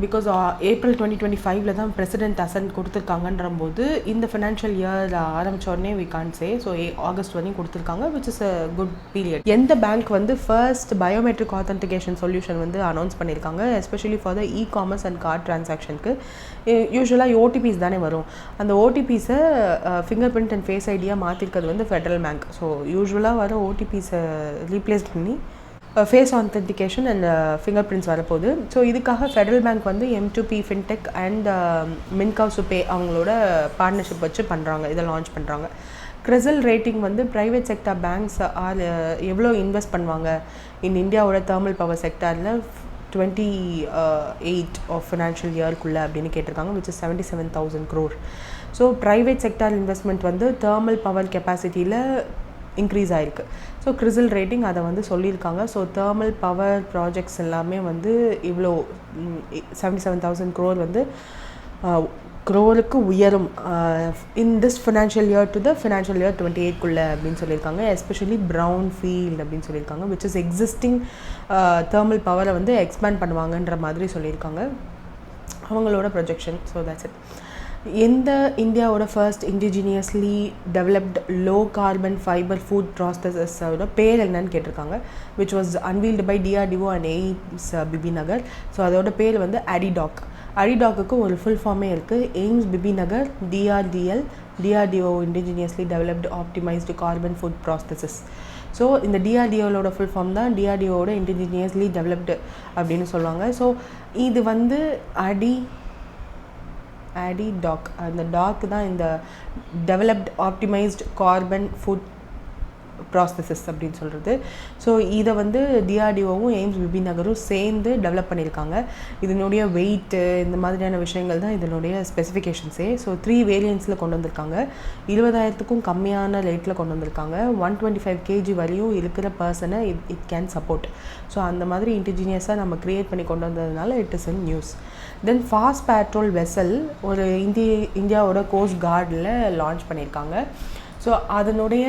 Speaker 1: பிகாஸ் April 2025 தான் பிரசிடென்ட் அசன்ட் கொடுத்துருக்காங்கன்ற போது இந்த ஃபினான்ஷியல் இயர் ஆரம்பித்தோடனே we can't say. So August வரையும் கொடுத்துருக்காங்க, which is a good period. எந்த பேங்க் வந்து ஃபர்ஸ்ட் பயோமெட்ரிக் ஆத்தென்டிகேஷன் சொல்யூஷன் வந்து அனௌன்ஸ் பண்ணியிருக்காங்க, especially for the e-commerce and card டிரான்சாக்ஷனுக்கு. யூஸ்வலாக ஓடிபிஸ் தானே வரும். அந்த ஓடிபிஸை ஃபிங்கர் பிரிண்ட் அண்ட் ஃபேஸ் ஐடியாக மாற்றிருக்கிறது வந்து ஃபெடரல் பேங்க். ஸோ யூஸ்வலாக வர ஓடிபிஸை ரீப்ளேஸ் பண்ணி face authentication and finger prints வரப்போகுது. ஸோ இதுக்காக ஃபெடரல் பேங்க் வந்து M2P ஃபின்டெக் அண்ட் மின்காசுபே அவங்களோட பார்ட்னர்ஷிப் வச்சு பண்ணுறாங்க, இதை லான்ச் பண்ணுறாங்க. கிரிசல் ரேட்டிங் வந்து ப்ரைவேட் செக்டார் பேங்க்ஸ் எவ்வளோ இன்வெஸ்ட் பண்ணுவாங்க இந்தியாவோட தெர்மல் பவர் செக்டாரில் 28 ஆஃப் ஃபினான்ஷியல் இயர்க்குள்ளே அப்படின்னு கேட்டிருக்காங்க, which is 77,000 crore. So private sector investment வந்து தெர்மல் பவர் கெப்பாசிட்டியில் இன்க்ரீஸ் ஆகிருக்கு. ஸோ கிரிசல் ரேட்டிங் அதை வந்து சொல்லியிருக்காங்க. ஸோ தெர்மல் பவர் ப்ராஜெக்ட்ஸ் எல்லாமே வந்து இவ்வளோ 77,000 crore வந்து க்ரோருக்கு உயரும் in this financial year to the financial year 28க்குள்ளே அப்படின்னு சொல்லியிருக்காங்க. எஸ்பெஷலி ப்ரௌன் ஃபீல்ட் அப்படின்னு சொல்லியிருக்காங்க, விச் இஸ் எக்ஸிஸ்டிங் தெர்மல் பவரை வந்து எக்ஸ்பேண்ட் பண்ணுவாங்கன்ற மாதிரி சொல்லியிருக்காங்க அவங்களோட ப்ரொஜெக்ஷன். So that's it. எந்த இந்தியாவோட first indigenously developed low carbon fibre foot ப்ராசஸஸோட பேர் என்னன்னு கேட்டிருக்காங்க, which was unveiled by DRDO and AIIMS Bibinagar. So அதோட பேர் வந்து அடிடாக். அடிடாக்கு ஒரு ஃபுல் ஃபார்மே இருக்குது, AIIMS Bibinagar DRDO indigenously developed optimised carbon foot processes. So இந்த DRDOவோட ஃபுல் ஃபார்ம் தான் DRDOவோட இண்டிஜினியஸ்லி டெவலப்டு அப்படின்னு சொல்லுவாங்க. ஸோ இது வந்து அடிடாக், அந்த டாக் தான் இந்த டெவலப்ட் ஆப்டிமைஸ்டு கார்பன் ஃபுட் ப்ராஸ்தசிஸ் அப்படின்னு சொல்கிறது. ஸோ இதை வந்து டிஆர்டிஓவும் எய்ம்ஸ் பிபி நகரும் சேர்ந்து டெவலப் பண்ணியிருக்காங்க. இதனுடைய வெயிட்டு இந்த மாதிரியான விஷயங்கள் தான் இதனுடைய ஸ்பெசிஃபிகேஷன்ஸே. ஸோ 3 வேரியன்ட்ஸில் கொண்டு வந்திருக்காங்க. 20,000க்கும் கம்மியான ரேட்டில் கொண்டு வந்திருக்காங்க. 125 kg வரையும் இருக்கிற பர்சனை இட் கேன் சப்போர்ட். ஸோ அந்த மாதிரி இன்டிஜினியஸாக நம்ம க்ரியேட் பண்ணி கொண்டு வந்ததுனால it is in news. Then fast patrol vessel ஒரு இந்தியாவோட கோஸ்ட் கார்டில் லான்ச் பண்ணியிருக்காங்க. ஸோ அதனுடைய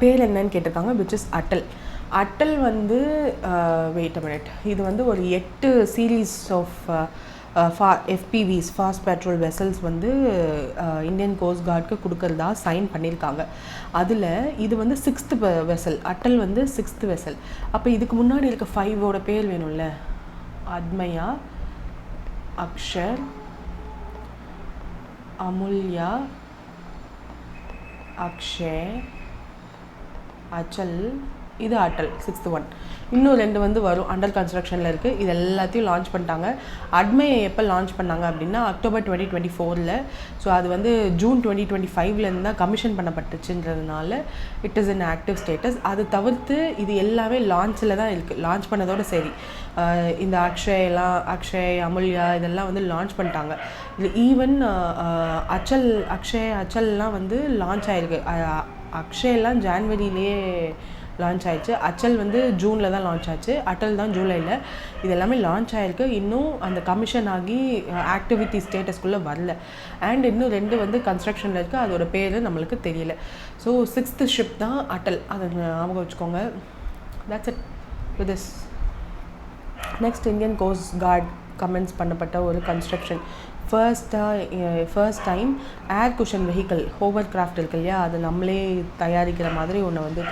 Speaker 1: பேர் என்னன்னு கேட்டிருக்காங்க, விச் இஸ் அட்டல். அட்டல் வந்து வெயிட் அ மினிட், இது வந்து ஒரு 8 series of FPVs fast patrol vessels வந்து இந்தியன் கோஸ்ட் கார்டுக்கு கொடுக்கறதா சைன் பண்ணியிருக்காங்க. அதில் இது வந்து 6th வெசல். அட்டல் வந்து 6th வெசல். அப்போ இதுக்கு முன்னாடி இருக்க 5ஓட பேர் வேணும்ல, அத்மயா, அக்ஷர், அமுல்யா, அக்ஷய், அச்சல், இது அட்டல் 6th ஒன். இன்னும் 2 வந்து வரும், அண்டர் கன்ஸ்ட்ரக்ஷனில் இருக்குது. இது எல்லாத்தையும் லான்ச் பண்ணிட்டாங்க. அட்மையை எப்போ லான்ச் பண்ணாங்க அப்படின்னா அக்டோபர் 2024. ஸோ அது வந்து ஜூன் 2025 தான் கமிஷன் பண்ணப்பட்டுச்சுன்றதுனால it is in active status. அது தவிர்த்து இது எல்லாமே லான்ச்சில் தான் இருக்குது. லான்ச் பண்ணதோடு சரி, இந்த அக்ஷய், அமுல்யா இதெல்லாம் வந்து லான்ச் பண்ணிட்டாங்க. இது ஈவன் அச்சல்லாம் வந்து லான்ச் ஆகிருக்கு. அக்ஷயெல்லாம் ஜான்வரியிலே லான்ச் ஆயிடுச்சு. அச்சல் வந்து ஜூனில் தான் லான்ச் ஆச்சு. அட்டல் தான் ஜூலையில். இது எல்லாமே லான்ச் ஆகிருக்கு. இன்னும் அந்த கமிஷன் ஆகி ஆக்டிவிட்டி ஸ்டேட்டஸ்குள்ளே வரல. அண்ட் இன்னும் 2 வந்து கன்ஸ்ட்ரக்ஷனில் இருக்குது. அதோட பேர் நம்மளுக்கு தெரியல. ஸோ 6th ஷிப் தான் அட்டல், அதை ஞாபகம் வச்சுக்கோங்க. That's it with this. Next, Indian cost card comments பண்ணப்பட்ட ஒரு கன்ஸ்ட்ரக்ஷன். ஃபர்ஸ்ட் டைம் ஏர் குஷன் வெஹிக்கிள் ஹோவர் கிராஃப்ட் இருக்கு இல்லையா, அது நம்மளே தயாரிக்கிற மாதிரி ஒன்று வந்து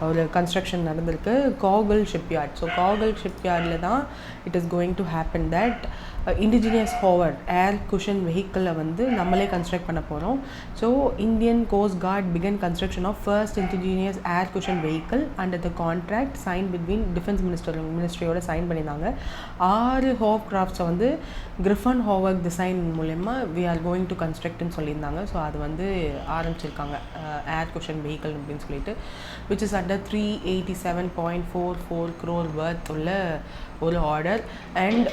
Speaker 1: ஒரு கன்ஸ்ட்ரக்ஷன் நடந்திருக்கு. காகல் ஷிப்யார்ட். ஸோ காகல் ஷிப்யார்டில் தான் it is going to happen that indigenous hover air cushion வெஹிக்கிளை வந்து நம்மளே கன்ஸ்ட்ரக்ட் பண்ண போகிறோம். So Indian Coast Guard began construction of first indigenous air cushion vehicle under the contract sign between defence மினிஸ்ட்ரியோட சைன் பண்ணியிருந்தாங்க. 6 ஹோவ் கிராஃப்ட்ஸை வந்து கிரிஃபன் ஹோவர் டிசைன் மூலயமா வி ஆர் கோயிங் டு கன்ஸ்ட்ரக்ட்னு சொல்லியிருந்தாங்க. ஸோ அது வந்து ஆரம்பிச்சிருக்காங்க ஏர் குஷன் வெஹிக்கிள் அப்படின்னு சொல்லிட்டு, which is under 387.44 crore worth உள்ள ஒரு ஆர்டர். அண்ட்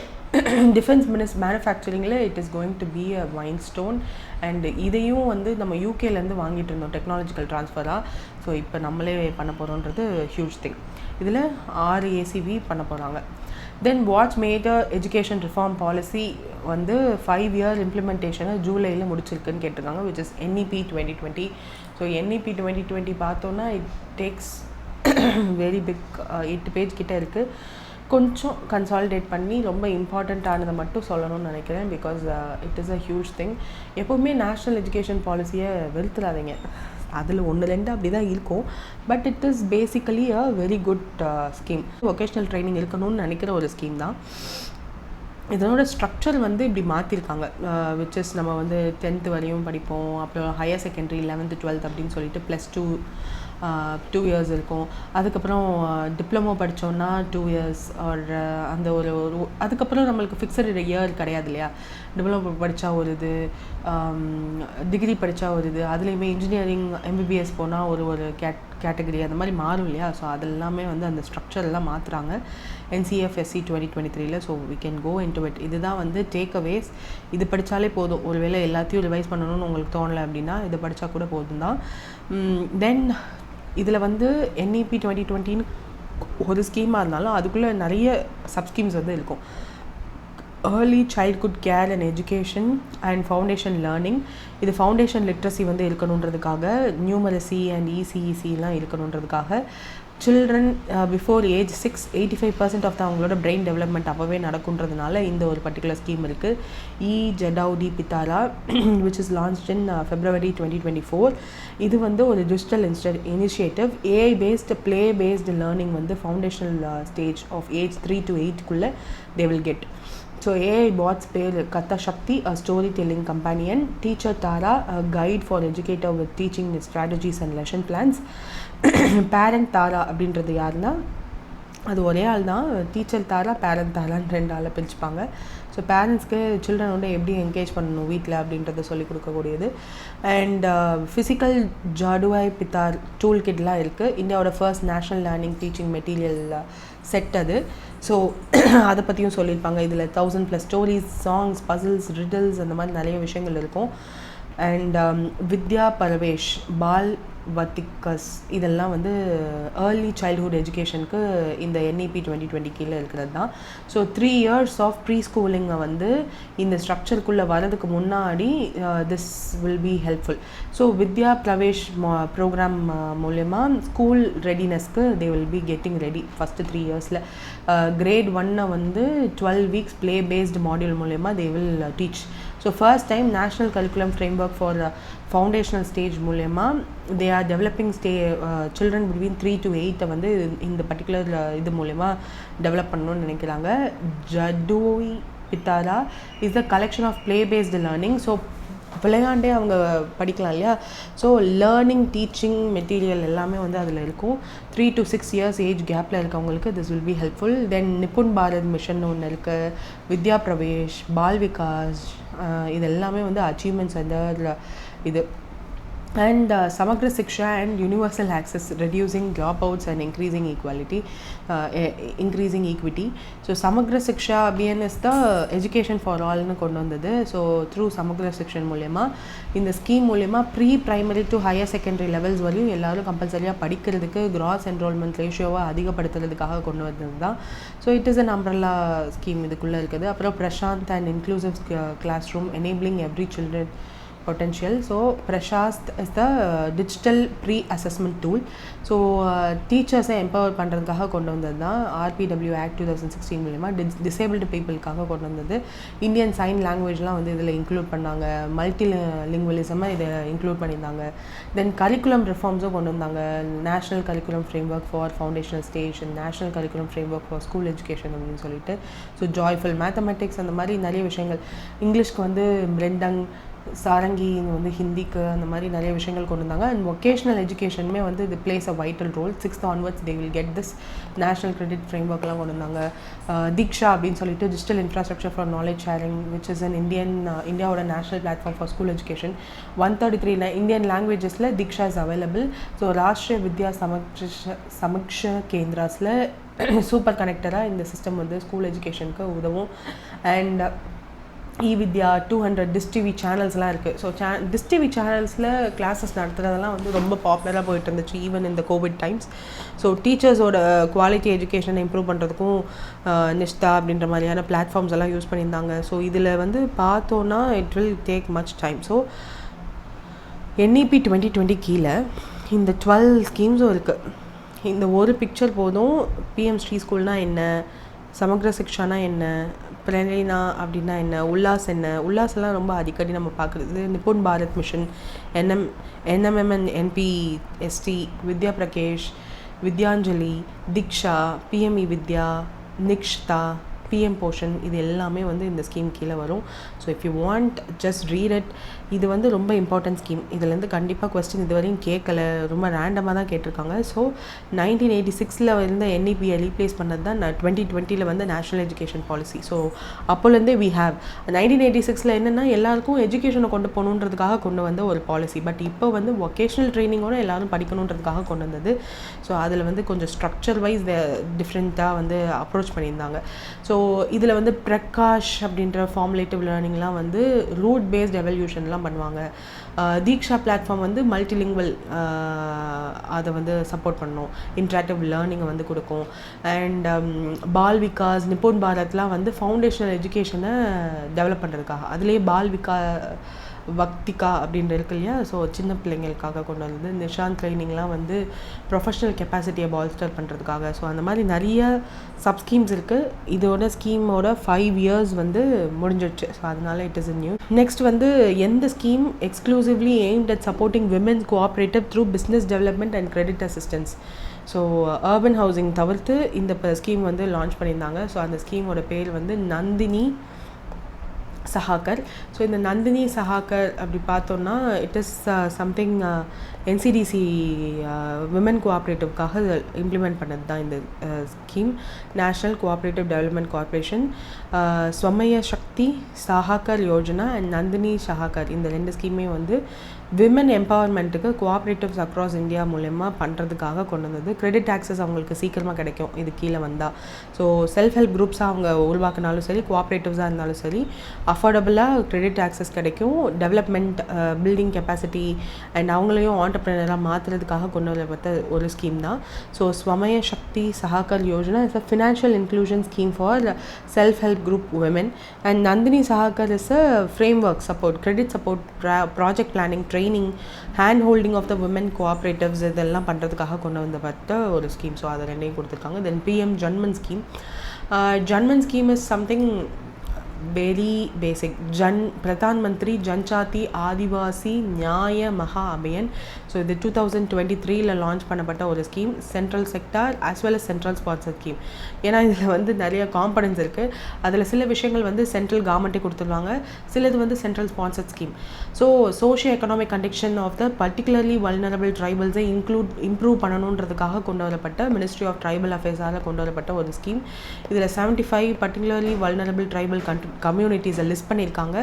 Speaker 1: டிஃபென்ஸ் மேனுஃபேக்சரிங்கில் it is going to be a milestone. And இதையும் வந்து நம்ம யூகேலேருந்து வாங்கிட்டு இருந்தோம் டெக்னாலஜிக்கல் ட்ரான்ஸ்ஃபராக. ஸோ இப்போ நம்மளே பண்ண போகிறோன்றது ஹியூஜ் திங். இதில் 6 ACV பண்ண போகிறாங்க. Then what's major education reform policy வந்து 5-year இம்ப்ளிமெண்டேஷனை ஜூலையில் முடிச்சிருக்குன்னு கேட்டிருக்காங்க, விச் இஸ் NEP 2020. ஸோ NEP 2020 பார்த்தோன்னா it takes very big 8 page கிட்டே இருக்குது. கொஞ்சம் கன்சாலிடேட் பண்ணி ரொம்ப இம்பார்ட்டண்ட்டானதை மட்டும் சொல்லணும்னு நினைக்கிறேன். Because it is a huge thing. எப்போவுமே நேஷ்னல் எஜுகேஷன் பாலிசியை வெறுத்துறாதீங்க. அதில் 1-2 அப்படி தான் இருக்கும். But it is basically a very good scheme. Vocational training இருக்கணும்னு நினைக்கிற ஒரு ஸ்கீம் தான். இதனோட ஸ்ட்ரக்சர் வந்து இப்படி மாற்றிருக்காங்க, விச் இஸ் நம்ம வந்து 10th வரையும் படிப்போம், அப்புறம் ஹையர் செகண்டரி 11th 12th அப்படின்னு சொல்லிட்டு +2 2 years இருக்கும். அதுக்கப்புறம் டிப்ளமோ படித்தோன்னா 2 years ஒரு அந்த ஒரு அதுக்கப்புறம் நம்மளுக்கு ஃபிக்ஸட் இயர் கிடையாது இல்லையா. டிப்ளமோ படித்தா ஒரு இது, டிகிரி படித்தா ஒரு இது, அதுலேயுமே இன்ஜினியரிங் MBBS போனால் ஒரு கேட்டகரி அந்த மாதிரி மாறும் இல்லையா. ஸோ அதெல்லாமே வந்து அந்த ஸ்ட்ரக்சர் எல்லாம் மாற்றுறாங்க NCFSE 2023. So we can go into it. இதுதான் வந்து டேக் அவேஸ். இது படித்தாலே போதும். ஒருவேளை எல்லாத்தையும் ரிவைஸ் பண்ணணும்னு உங்களுக்கு தோணலை அப்படின்னா இதை படித்தா கூட போதும் தான். தென் இதில் வந்து NEP 2020 ஒரு ஸ்கீமாக இருந்தாலும் அதுக்குள்ளே நிறைய சப்ஸ்கீம்ஸ் வந்து இருக்கும். Early childhood care and education and foundation learning. இது ஃபவுண்டேஷன் லிட்ரஸி வந்து இருக்கணுன்றதுக்காக, நியூமரசி அண்ட் ECECலாம் இருக்கணுன்றதுக்காக. சில்ட்ரன் பிஃபோர் ஏஜ் 6 85% ஆஃப் அவங்களோட பிரெயின் டெவலப்மெண்ட் அப்போவே நடக்குன்றதுனால இந்த ஒரு பர்டிகுலர் ஸ்கீம் இருக்குது. Jadui Pitara which is launched in February 2024. இது வந்து ஒரு digital initiative. AI based play based learning வந்து foundational stage of age 3 to 8 they will get. So AI bots பேர் கத்தா Shakti, a story telling companion. Teacher Tara, a guide for educator with teaching strategies and lesson plans. Parent Tara அப்படின்றது யாருன்னா அது ஒரே ஆள் தான், teacher தாரா parent தாரான்னு 2 ஆளை பிரிச்சுப்பாங்க. ஸோ பேரண்ட்ஸ்க்கு சில்ட்ரன் வந்து எப்படி என்கேஜ் பண்ணணும் வீட்டில் அப்படின்றத சொல்லிக் கொடுக்கக்கூடியது. அண்ட் ஃபிசிக்கல் ஜாடுவாய் பித்தார் டூல் கிட்லாம் இருக்குது. இந்தியாவோட first national learning teaching material set அது. ஸோ அதை பற்றியும் சொல்லியிருப்பாங்க. இதில் 1000+ ஸ்டோரிஸ், சாங்ஸ், பசில்ஸ், ரிடில்ஸ் அந்த மாதிரி நிறைய விஷயங்கள் இருக்கும். அண்ட் வித்யா பரவேஷ், பால் வத்திக்கஸ் இதெல்லாம் வந்து ஏர்லி சைல்ட்ஹுட் எஜுகேஷனுக்கு இந்த NEP 2020 கீழே இருக்கிறது தான். ஸோ 3 years ஆஃப் ப்ரீ ஸ்கூலிங்கை வந்து இந்த ஸ்ட்ரக்சருக்குள்ளே வரதுக்கு முன்னாடி this will be helpful. So Vidya Pravesh programme மூலயமா ஸ்கூல் ரெடினஸ்க்கு they will be getting ready first 3 yearsல. grade 1 வந்து 12 weeks ப்ளே பேஸ்டு மாடியூல் மூலயமா they will teach. So first time national curriculum framework for foundational stage மூலயமா they are developing children between 3 to 8 வந்து இந்த particular இது மூலயமா develop பண்ணணும்னு நினைக்கிறாங்க. Jadui Pitara is the collection of play based learning. So விளையாண்டே அவங்க படிக்கலாம் இல்லையா. ஸோ லேர்னிங் டீச்சிங் மெட்டீரியல் எல்லாமே வந்து அதில் இருக்கும். 3 to 6 years ஏஜ் கேப்பில் இருக்கவங்களுக்கு this will be helpful. Then Nipun Bharat mission ஒன்று இருக்குது, வித்யா பிரவேஷ், பால் விகாஸ், இது எல்லாமே வந்து அச்சீவ்மெண்ட்ஸ் அந்த இது. And Samagra Shiksha and universal access, reducing dropouts and increasing equity. So Samagra Shiksha Abhiyan is the education for all nu kondu vandadu. So through Samagra Shiksha மூலமா இந்த scheme மூலமா pre primary to higher secondary levels வரையும் எல்லாரும் கம்பல்சரியாக படிக்கிறதுக்கு cross enrolment ரேஷியோவை அதிகப்படுத்துறதுக்காக கொண்டு வந்தது தான். So it is an umbrella scheme இதுக்குள்ளே இருக்குது. அப்புறம் Prashant and inclusive class room enabling every children potential. So Prashast is the digital pre-assessment tool. So teachers empower பண்ணுறதுக்காக கொண்டு வந்தது தான் RPW Act 2016 மூலமா டிசேபிள்டு பீப்புளுக்காக கொண்டு வந்தது. இந்தியன் சைன் லாங்குவேஜ்லாம் வந்து இதில் இன்க்ளூட் பண்ணாங்க. மல்டி லிங்குவலிசமாக இதை இன்க்ளூட் பண்ணியிருந்தாங்க. தென் கரிக்குலம் ரிஃபார்ம்ஸும் கொண்டு வந்தாங்க. National curriculum framework for foundational stage and national curriculum framework for school education அப்படின்னு சொல்லிட்டு. ஸோ ஜாய்ஃபுல் மேத்தமெட்டிக்ஸ் அந்த மாதிரி நிறைய விஷயங்கள். இங்கிலீஷ்க்கு வந்து பிரெண்டங், சாரங்கி வந்து ஹிந்திக்கு அந்த மாதிரி நிறைய விஷயங்கள் கொண்டு வந்தாங்க. அண்ட் வொக்கேஷ்னல் எஜுகேஷனுமே வந்து இது plays a vital role. 6th onwards they will get this national credit ஃப்ரேம்ஒர்க்லாம் கொண்டு வந்தாங்க. தீக்ஷா அப்படின்னு சொல்லிட்டு digital infrastructure for knowledge sharing which is an இந்தியாவோட national platform for school education. 133 Indian லாங்குவேஜஸில் Diksha is available. So Rashtriya Vidya Samiksha கேந்திராஸில் சூப்பர் கனெக்டராக இந்த சிஸ்டம் வந்து ஸ்கூல் எஜுகேஷனுக்கு உதவும். அண்ட் இவித்யா 200 டிஷ் டிவி சேனல்ஸ்லாம் இருக்குது. ஸோ டிஷ் டிவி சேனல்ஸில் கிளாஸஸ் நடத்துகிறதெல்லாம் வந்து ரொம்ப பாப்புலராக போயிட்டு இருந்துச்சு ஈவன் இந்த கோவிட் டைம்ஸ். ஸோ டீச்சர்ஸோட குவாலிட்டி எஜுகேஷனை இம்ப்ரூவ் பண்ணுறதுக்கும் நிஷ்தா அப்படின்ற மாதிரியான பிளாட்ஃபார்ம்ஸ் எல்லாம் யூஸ் பண்ணியிருந்தாங்க. ஸோ இதில் வந்து பார்த்தோன்னா it will take much time. So NEP 2020 கீழே இந்த 12 ஸ்கீம்ஸும் இருக்குது. இந்த ஒரு பிக்சர் போதும். PM ஸ்ரீ ஸ்கூல்னால் என்ன, சமக்ர சிக்ஷானா என்ன, பிரேரினா அப்படின்னா என்ன, உல்லாஸ் என்ன. உல்லாஸ்லாம் ரொம்ப அடிக்கடி நம்ம பார்க்குறது. நிப்புன் பாரத் மிஷன், NMMNPST, வித்யா பிரகேஷ், வித்யாஞ்சலி, தீக்ஷா, PME வித்யா, நிக்ஷ்தா, PM போஷன், இது எல்லாமே வந்து இந்த ஸ்கீம் கீழே வரும். So if you want just read it. இது வந்து ரொம்ப இம்பார்ட்டன்ட் ஸ்கீம். இதுலேருந்து கண்டிப்பாக கொஸ்டின் இது வரையும் கேட்கல, ரொம்ப ரேண்டமாக தான் கேட்டிருக்காங்க. ஸோ 1986 இருந்த NEPயை ரீப்ளேஸ் பண்ணது தான் 2020 வந்து நேஷ்னல் எஜுகேஷன் பாலிசி. ஸோ அப்போலேருந்தே வி ஹேவ் 1986 என்னென்னா எல்லாருக்கும் எஜுகேஷனை கொண்டு போகணுன்றதுக்காக கொண்டு வந்த ஒரு பாலிசி. பட் இப்போ வந்து வொக்கேஷ்னல் ட்ரைனிங்கோட எல்லாரும் படிக்கணுன்றதுக்காக கொண்டு வந்தது. ஸோ அதில் வந்து கொஞ்சம் ஸ்ட்ரக்சர் வைஸ் டிஃப்ரெண்ட்டாக வந்து அப்ரோச் பண்ணியிருந்தாங்க. ஸோ இதில் வந்து பிரகாஷ் அப்படின்ற ஃபார்முலேட்டிவ் லேர்னிங்லாம் வந்து ரூட் பேஸ்ட் எவல்யூஷன்லாம் பண்ணுவாங்க. தீக்ஷா பிளாட்ஃபார்ம் வந்து மல்டிலிங்குவல் அதை வந்து சப்போர்ட் பண்ணும், இன்ட்ராக்டிவ் லேர்னிங்கை வந்து கொடுக்கும். அண்ட் பால் விகாஸ், நிப்புன் பாரத்லாம் வந்து ஃபவுண்டேஷனல் எஜுகேஷனை டெவலப் பண்ணுறதுக்காக, அதுலேயே பால் வக்திகா அப்படின்ற இருக்கு இல்லையா. ஸோ சின்ன பிள்ளைங்களுக்காக கொண்டு வந்தது. நிஷாந்த் ட்ரைனிங்லாம் வந்து ப்ரொஃபஷனல் கெப்பாசிட்டியை பால்ஸ்டர் பண்ணுறதுக்காக. ஸோ அந்த மாதிரி நிறைய சப்ஸ்கீம்ஸ் இருக்குது. இதோட ஸ்கீமோட 5 years வந்து முடிஞ்சிடுச்சு. ஸோ அதனால it is in new. Next வந்து எந்த scheme exclusively aimed at supporting women's cooperative through business development and credit assistance. So urban housing தவிர்த்து இந்த ஸ்கீம் வந்து லான்ச் பண்ணியிருந்தாங்க. ஸோ அந்த ஸ்கீமோட பேர் வந்து நந்தினி சஹாக்கர். ஸோ இந்த நந்தினி சஹாக்கர் அப்படி பார்த்தோன்னா it is something NCDC women கோஆப்ரேட்டிவ்காக இம்ப்ளிமெண்ட் பண்ணது தான் இந்த scheme. National cooperative development corporation Swamaya Shakti Sahakar Yojana and Nandini Sahakar இந்த 2 ஸ்கீமே வந்து விமன் எம்பவர்மெண்ட்டுக்கு கோஆப்ரேட்டிவ்ஸ் அக்ராஸ் இந்தியா மூலயமா பண்ணுறதுக்காக கொண்டு வந்தது. கிரெடிட் ஆக்சஸ் அவங்களுக்கு சீக்கிரமாக கிடைக்கும் இது கீழே வந்தால். ஸோ செல்ஃப் ஹெல்ப் குரூப்ஸாக அவங்க உருவாக்கினாலும் சரி, கோஆப்ரேட்டிவ்ஸாக இருந்தாலும் சரி, அஃபோர்டபுளாக கிரெடிட் ஆக்சஸ் கிடைக்கும். டெவலப்மெண்ட், பில்டிங் கெப்பாசிட்டி அண்ட் அவங்களையும் ஆண்டர்ப்ரெனராக மாற்றுறதுக்காக கொண்டு வரப்பட்ட ஒரு ஸ்கீம் தான். So Swamaya Shakti Sahakar Yojana is a financial inclusion scheme for self help group women and Nandini Sahakar is a framework support, credit support, project planning, training, hand holding of the women cooperatives இதெல்லாம் பண்ணுறதுக்காக கொண்டு வந்தப்பட்ட ஒரு ஸ்கீம். ஸோ அதை 2 கொடுத்துருக்காங்க. Then PM Janman scheme. Janman scheme is something very basic. Pradhan Mantri Janjati ஆதிவாசி நியாய மகா Abhayan. So இது 2023 launch பண்ணப்பட்ட ஒரு scheme. Central sector as well as central sponsor scheme. ஏன்னா இதில் வந்து நிறைய காம்பனன்ஸ் இருக்குது. அதில் சில விஷயங்கள் வந்து சென்ட்ரல் கவர்மெண்ட்டே கொடுத்துருவாங்க, சிலது வந்து central sponsor scheme. So socio economic condition of the particularly vulnerable ட்ரைபல்ஸை இம்ப்ரூவ் பண்ணணுன்றதுக்காக கொண்டு வரப்பட்ட மினிஸ்ட்ரி ஆஃப் ட்ரைபல் அஃபேர்ஸால் கொண்டு வரப்பட்ட ஒரு ஸ்கீம். இதில் 75 பர்டிகுலர்லி வல்னரபிள் ட்ரைபல் கம்யூனிட்டிஸை லிஸ்ட் பண்ணியிருக்காங்க.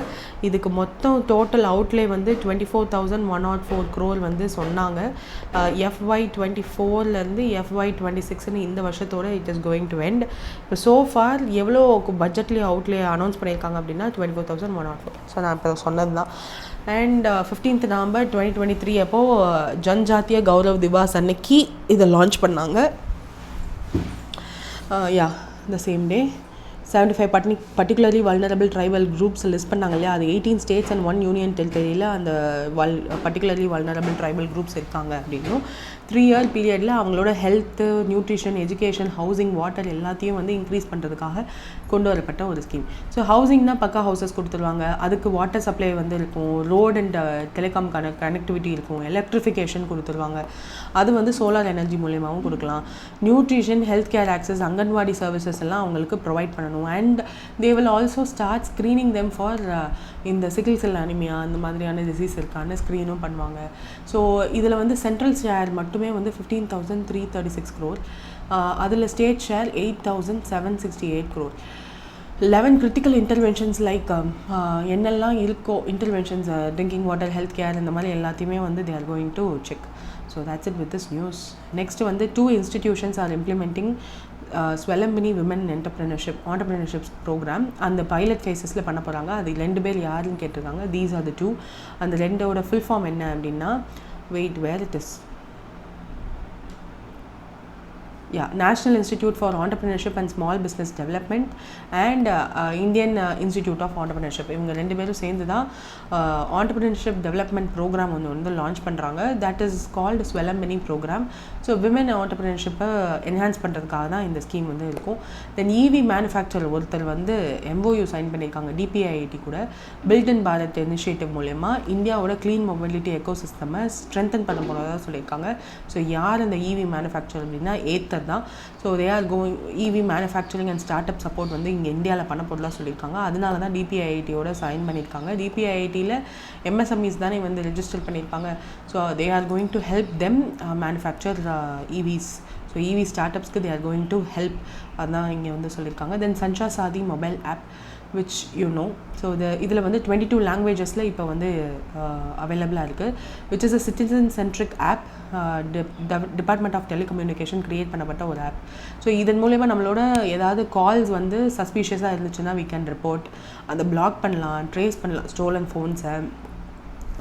Speaker 1: இதுக்கு மொத்தம் டோட்டல் அவுட்லே வந்து 24,104 crore வந்து சொன்னாங்க. FY24லேருந்து FY26ன்னு இந்த வருஷத்தோட it is going to end. இப்போ சோஃபார் எவ்வளோ பட்ஜெட்லேயே அவுட்லே அனௌன்ஸ் பண்ணியிருக்காங்க அப்படின்னா 24,104. ஸோ நான் இப்போ சொன்னது தான். அண்ட் 15th November 2023 அப்போது ஜன்ஜாத்திய கௌரவ் திவாஸ் அன்னைக்கு இதை லான்ச் பண்ணாங்க. the same day 75 particularly vulnerable tribal groups list பண்ணாங்க இல்லையா, அது 18 states and 1 union territoryயில் அந்த particularly vulnerable tribal groups இருக்காங்க அப்படின்னும் 3-year பீரியடில் அவங்களோட health, nutrition, education, housing, water எல்லாத்தையும் வந்து இன்க்ரீஸ் பண்ணுறதுக்காக கொண்டு வரப்பட்ட ஒரு ஸ்கீம். ஸோ ஹவுசிங்னா பக்கா ஹவுசஸ் கொடுத்துருவாங்க, அதுக்கு வாட்டர் சப்ளை வந்து இருக்கும், ரோட் அண்ட் டெலிகாம் கனெக்டிவிட்டி இருக்கும், எலக்ட்ரிஃபிகேஷன் கொடுத்துருவாங்க, அது வந்து சோலார் எனர்ஜி மூலியமாகவும் கொடுக்கலாம். Nutrition, health care access, anganwadi services எல்லாம் அவங்களுக்கு ப்ரொவைட் பண்ணணும். And they will also start screening them for இந்த சிக்கிள் செல் அனிமியா அந்த மாதிரியான டிசீஸ் இருக்கான்னு ஸ்க்ரீனும் பண்ணுவாங்க. ஸோ இதில் வந்து சென்ட்ரல் ஷேர் மட்டுமே வந்து 15,336 crore, அதில் state share 8,768 crore. 11 critical interventions like என்னெல்லாம் இருக்கோ interventions, drinking water, health care இந்த மாதிரி எல்லாத்தையுமே வந்து they are going to check. So that's it with this news. Next வந்து 2 institutions are implementing Swelambini Women Entrepreneurship Program. அந்த pilot ஃபேஸஸில் பண்ண போகிறாங்க. அது 2 பேர் யாருன்னு கேட்டிருக்காங்க. These are the 2. அந்த 2ஓட ஃபுல் ஃபார்ம் என்ன அப்படின்னா, where it is, National Institute for Entrepreneurship and Small Business Development and Indian Institute of Entrepreneurship. இவங்க 2 பேரும் சேர்ந்து தான் ஆண்டர்பிரினர்ஷிப் டெவலப்மெண்ட் ப்ரோக்ராம் ஒன்று வந்து லான்ச் பண்ணுறாங்க. That is called Swavalambini programme. So women ஆண்டர்பிரினர்ஷிப்பை என்ஹான்ஸ் பண்ணுறதுக்காக தான் இந்த ஸ்கீம் வந்து இருக்கும். தென் இவி மேனுஃபேக்சர் ஒருத்தர் வந்து MOU சைன் பண்ணியிருக்காங்க DPIIT கூட. பில்ட் இன் பாரத் இனிஷியேட்டிவ் மூலயமா இந்தியாவோட க்ளீன் மொபிலிட்டி எக்கோ சிஸ்டமை ஸ்ட்ரென்தன் பண்ண போகிறதா சொல்லியிருக்காங்க. ஸோ யார் இந்த இவி மேனுஃபேக்சர் அப்படின்னா ஏத்தர் தான். So they are going EV manufacturing and start up support வந்து இங்கே இந்தியாவில் பண்ண போகிறதா சொல்லியிருக்காங்க. அதனால தான் DPIITயோட சைன் பண்ணியிருக்காங்க. DPIITயில் MSMEs தானே வந்து ரெஜிஸ்டர் பண்ணியிருப்பாங்க. So they are going to help them manufacture EVs. So EV ஸ்டார்ட்அப்ஸ்க்கு they are going to help, அதுதான் இங்கே வந்து சொல்லியிருக்காங்க. Then Sanchar Saathi mobile app which you know. So இதில் வந்து 22 லாங்குவேஜஸில் இப்போ வந்து அவைலபிளாக இருக்குது. which is a citizen centric app. Department of telecommunication create பண்ணப்பட்ட ஒரு ஆப். ஸோ இதன் மூலயமா நம்மளோட ஏதாவது கால்ஸ் வந்து சஸ்பீஷியஸாக இருந்துச்சுன்னா we can report, அதை பிளாக் பண்ணலாம், ட்ரேஸ் பண்ணலாம். ஸ்டோலன் ஃபோன்ஸை,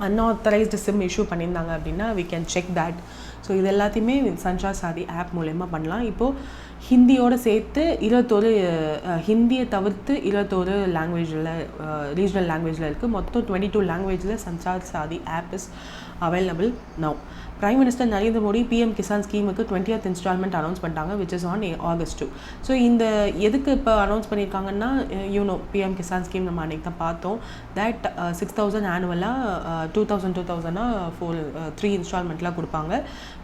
Speaker 1: அன்ஆத்தரைஸ்டு சிம் இஷ்யூ பண்ணியிருந்தாங்க அப்படின்னா we can check that. So இது எல்லாத்தையுமே சஞ்சா சாதி ஆப் மூலயமா பண்ணலாம். இப்போது ஹிந்தியோடு சேர்த்து 21 ஹிந்தியை தவிர்த்து 21 லாங்குவேஜில், ரீஜனல் லாங்குவேஜில் இருக்குது. மொத்தம் 22 லாங்குவேஜில் Sanchar Saathi app is available now. Prime minister Narendra Modi PM Kisan ஸ்கீமுக்கு 20th இன்ஸ்டால்மெண்ட் அனௌன்ஸ் பண்ணிட்டாங்க, which is on August 2. So இந்த எதுக்கு இப்போ அனௌன்ஸ் பண்ணியிருக்காங்கன்னா, PM கிசான் ஸ்கீம் நம்ம அன்றைக்கி தான் பார்த்தோம். தட் 6,000 ஆனுவலாக 2,000 3 இன்ஸ்டால்மெண்ட்லாம் கொடுப்பாங்க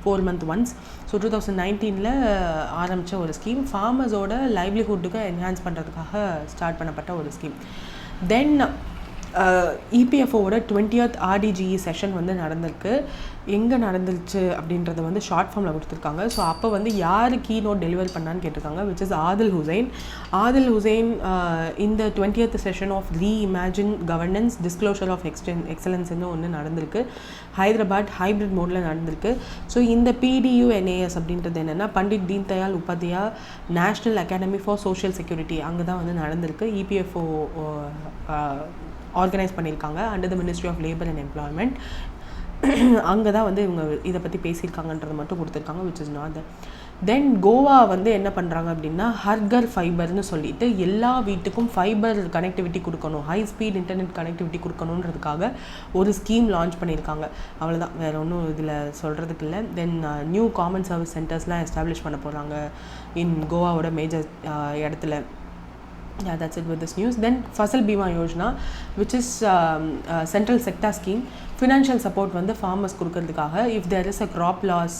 Speaker 1: 4 month ஒன்ஸ். ஸோ 2019 ஆரம்பித்த ஒரு ஸ்கீம், ஃபார்மர்ஸோட லைவ்லிஹுட்டுக்கு என்ஹான்ஸ் பண்ணுறதுக்காக ஸ்டார்ட் பண்ணப்பட்ட ஒரு ஸ்கீம். தென் இபிஎஃப்ஓவோட 20th RDGE செஷன் வந்து நடந்திருக்கு. எங்கே நடந்துருச்சு அப்படின்றத வந்து ஷார்ட் ஃபார்மில் கொடுத்துருக்காங்க. ஸோ அப்போ வந்து யார் கீ நோட் டெலிவர் பண்ணான்னு கேட்டிருக்காங்க, விச் இஸ் ஆதில் ஹுசைன். ஆதில் ஹுசைன் இந்த 20th session of reimagine governance disclosure of எக்ஸலன்ஸ்னு ஒன்று நடந்திருக்கு. ஹைதராபாத் ஹைப்ரிட் மோடில் நடந்திருக்கு. ஸோ இந்த PDUNAS அப்படின்றது என்னென்னா Pandit Deen Dayal Upadhyay national academy for social security, அங்கே தான் வந்து நடந்திருக்கு. இபிஎஃப்ஓ ஆர்கனைஸ் பண்ணியிருக்காங்க under the ministry of labour and employment. அங்கே தான் வந்து இவங்க இதை பற்றி பேசியிருக்காங்கன்றது மட்டும் கொடுத்துருக்காங்க, விச் இஸ் நாட் தட். தென் கோவா வந்து என்ன பண்ணுறாங்க அப்படின்னா ஹர்கர் ஃபைபர்னு சொல்லிட்டு எல்லா வீட்டுக்கும் ஃபைபர் கனெக்டிவிட்டி கொடுக்கணும், ஹை ஸ்பீட் இன்டர்நெட் கனெக்டிவிட்டி கொடுக்கணுன்றதுக்காக ஒரு ஸ்கீம் லான்ச் பண்ணியிருக்காங்க. அவ்வளோதான், வேறு ஒன்றும் இதில் சொல்கிறதுக்கு இல்லை. தென் நியூ காமன் சர்வீஸ் சென்டர்ஸ்லாம் எஸ்டாப்ளிஷ் பண்ண போகிறாங்க இன் கோவாவோட மேஜர் இடத்துல. Yeah, that's it with this news. Then Fasal Bima Yojana, which is central sector scheme, financial support வந்து farmers கொடுக்கறதுக்காக if there is a crop loss,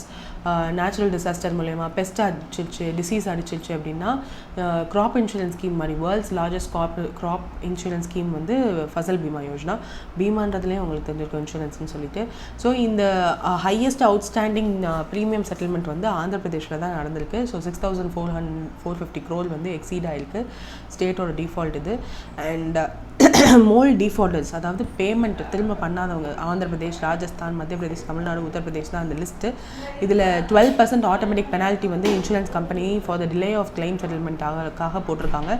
Speaker 1: natural disaster மூலயமா pest அடிச்சிருச்சு, disease அடிச்சிருச்சு அப்படின்னா crop insurance scheme மாதிரி world's largest crop insurance scheme வந்து ஃபசல் பீமா யோஜனா. பீமான்றதுலேயும் உங்களுக்கு தெரிஞ்சிருக்கும் இன்சூரன்ஸ்னு சொல்லிட்டு. ஸோ இந்த ஹையஸ்ட் அவுட்ஸ்டாண்டிங் ப்ரீமியம் செட்டில்மெண்ட் வந்து ஆந்திர பிரதேஷில் தான் நடந்திருக்கு. ஸோ 6,450 crore வந்து எக்ஸீட் ஆகிருக்கு ஸ்டேட்டோட டிஃபால்ட் இது. அண்ட் மோல் டிஃபால்டர்ஸ், அதாவது பேமெண்ட் திரும்ப பண்ணாதவங்க ஆந்திர பிரதேஷ், ராஜஸ்தான், மத்திய பிரதேஷ், தமிழ்நாடு, உத்தரப்பிரதேஷ் தான் அந்த லிஸ்ட்டு. இதில் 12% ஆட்டோமேட்டிக் பெனால்ட்டி வந்து insurance company for the delay of claim செட்டில்மெண்ட்டாக போட்டிருக்காங்க.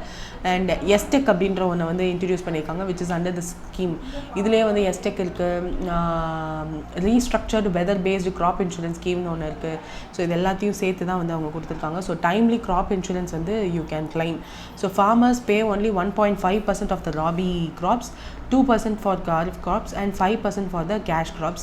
Speaker 1: அண்ட் எஸ்டெக் அப்படின்ற ஒன்று வந்து இன்ட்ரடியூஸ் பண்ணியிருக்காங்க, which is under the scheme. இதிலே வந்து எஸ்டெக் இருக்குது, restructured weather based crop insurance ஸ்கீம்னு ஒன்று இருக்குது. ஸோ இது எல்லாத்தையும் சேர்த்து தான் வந்து அவங்க கொடுத்துருக்காங்க. ஸோ டைம்லி க்ராப் இன்சூரன்ஸ் வந்து you can claim. So farmers pay only 1.5% of the rabi crops, 2% for kharif crops and 5% for the cash crops,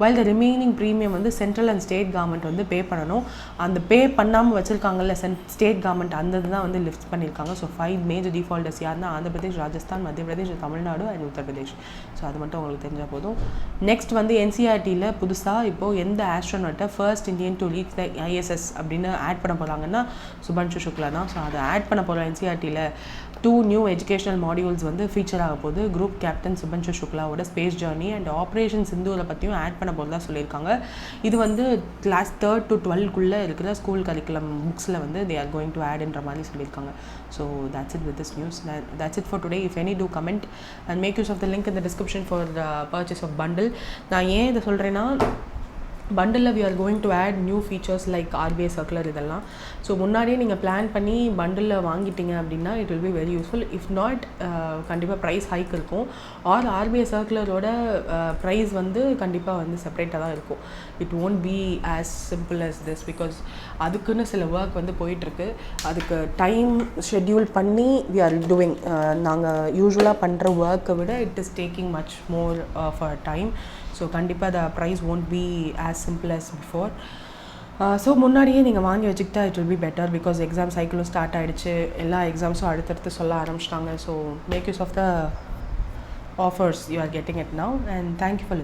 Speaker 1: while the remaining premium வந்து சென்ட்ரல் அண்ட் ஸ்டேட் கவர்மெண்ட் வந்து பே பண்ணணும். அந்த பே பண்ணாமல் வச்சுருக்காங்கல்ல state government, அந்த தான் வந்து lift பண்ணியிருக்காங்க. ஸோ 5 மேஜர் டிஃபால்டர்ஸ் யாருன்னா ஆந்திர பிரதேஷ், ராஜஸ்தான், மத்திய பிரதேஷ், தமிழ்நாடு அண்ட் உத்தரப்பிரதேஷ். ஸோ அது மட்டும் உங்களுக்கு தெரிஞ்சால் போதும். நெக்ஸ்ட் வந்து NCERTயில் புதுசாக இப்போது எந்த ஆஸ்ட்ரோனட்டை first Indian to reach the ISS அப்படின்னு ஆட் பண்ண போகிறாங்கன்னா சுபான்ஷு சுக்லா தான். ஸோ அதை ஆட் பண்ண போகிற NCERTயில் 2 நியூ எஜுகேஷனல் மாடியூல்ஸ் வந்து ஃபீச்சர் ஆக போகுது. குரூப் கேப்டன் சுபான்ஷு சுக்லாவோட ஸ்பேஸ் ஜேர்னி அண்ட் ஆப்ரேஷன் சிந்தூரை பற்றியும் ஆட் பண்ண போகிறதா சொல்லியிருக்காங்க. இது வந்து கிளாஸ் 3rd to 12க்குள்ளே இருக்கிற ஸ்கூல் கரிக்குலம் புக்ஸில் வந்து they are going to add என்ற மாதிரி சொல்லியிருக்காங்க. So that's it with this news. That's it for today. If any, do comment and make use of the link in the description for purchase of bundle. நான் ஏன் இதை சொல்கிறேன்னா, பண்டிலில் we are going to add new features like RBI circular இதெல்லாம். So முன்னாடியே நீங்கள் plan பண்ணி பண்டிலில் வாங்கிட்டீங்க அப்படின்னா it will be very useful. if not கண்டிப்பாக ப்ரைஸ் ஹைக் இருக்கும். ஆர் RBI சர்க்குலரோட ப்ரைஸ் வந்து கண்டிப்பாக வந்து செப்பரேட்டாக தான் இருக்கும். It won't be as simple as this because அதுக்குன்னு சில ஒர்க் வந்து போயிட்டுருக்கு. அதுக்கு டைம் ஷெட்யூல் பண்ணி we are doing. நாங்கள் யூஸ்வலாக பண்ணுற ஒர்க்கை விட it is taking much more for time. So கண்டிப்பாக the price won't be as simple as before. So முன்னாடியே நீங்கள் வாங்கி வச்சுக்கிட்டா it will be better because exam சைக்கிளும் ஸ்டார்ட் ஆகிடுச்சு. எல்லா எக்ஸாம்ஸும் அடுத்தடுத்து சொல்ல ஆரம்பிச்சிட்டாங்க. So make use of the offers you are getting it now and thank you for listening.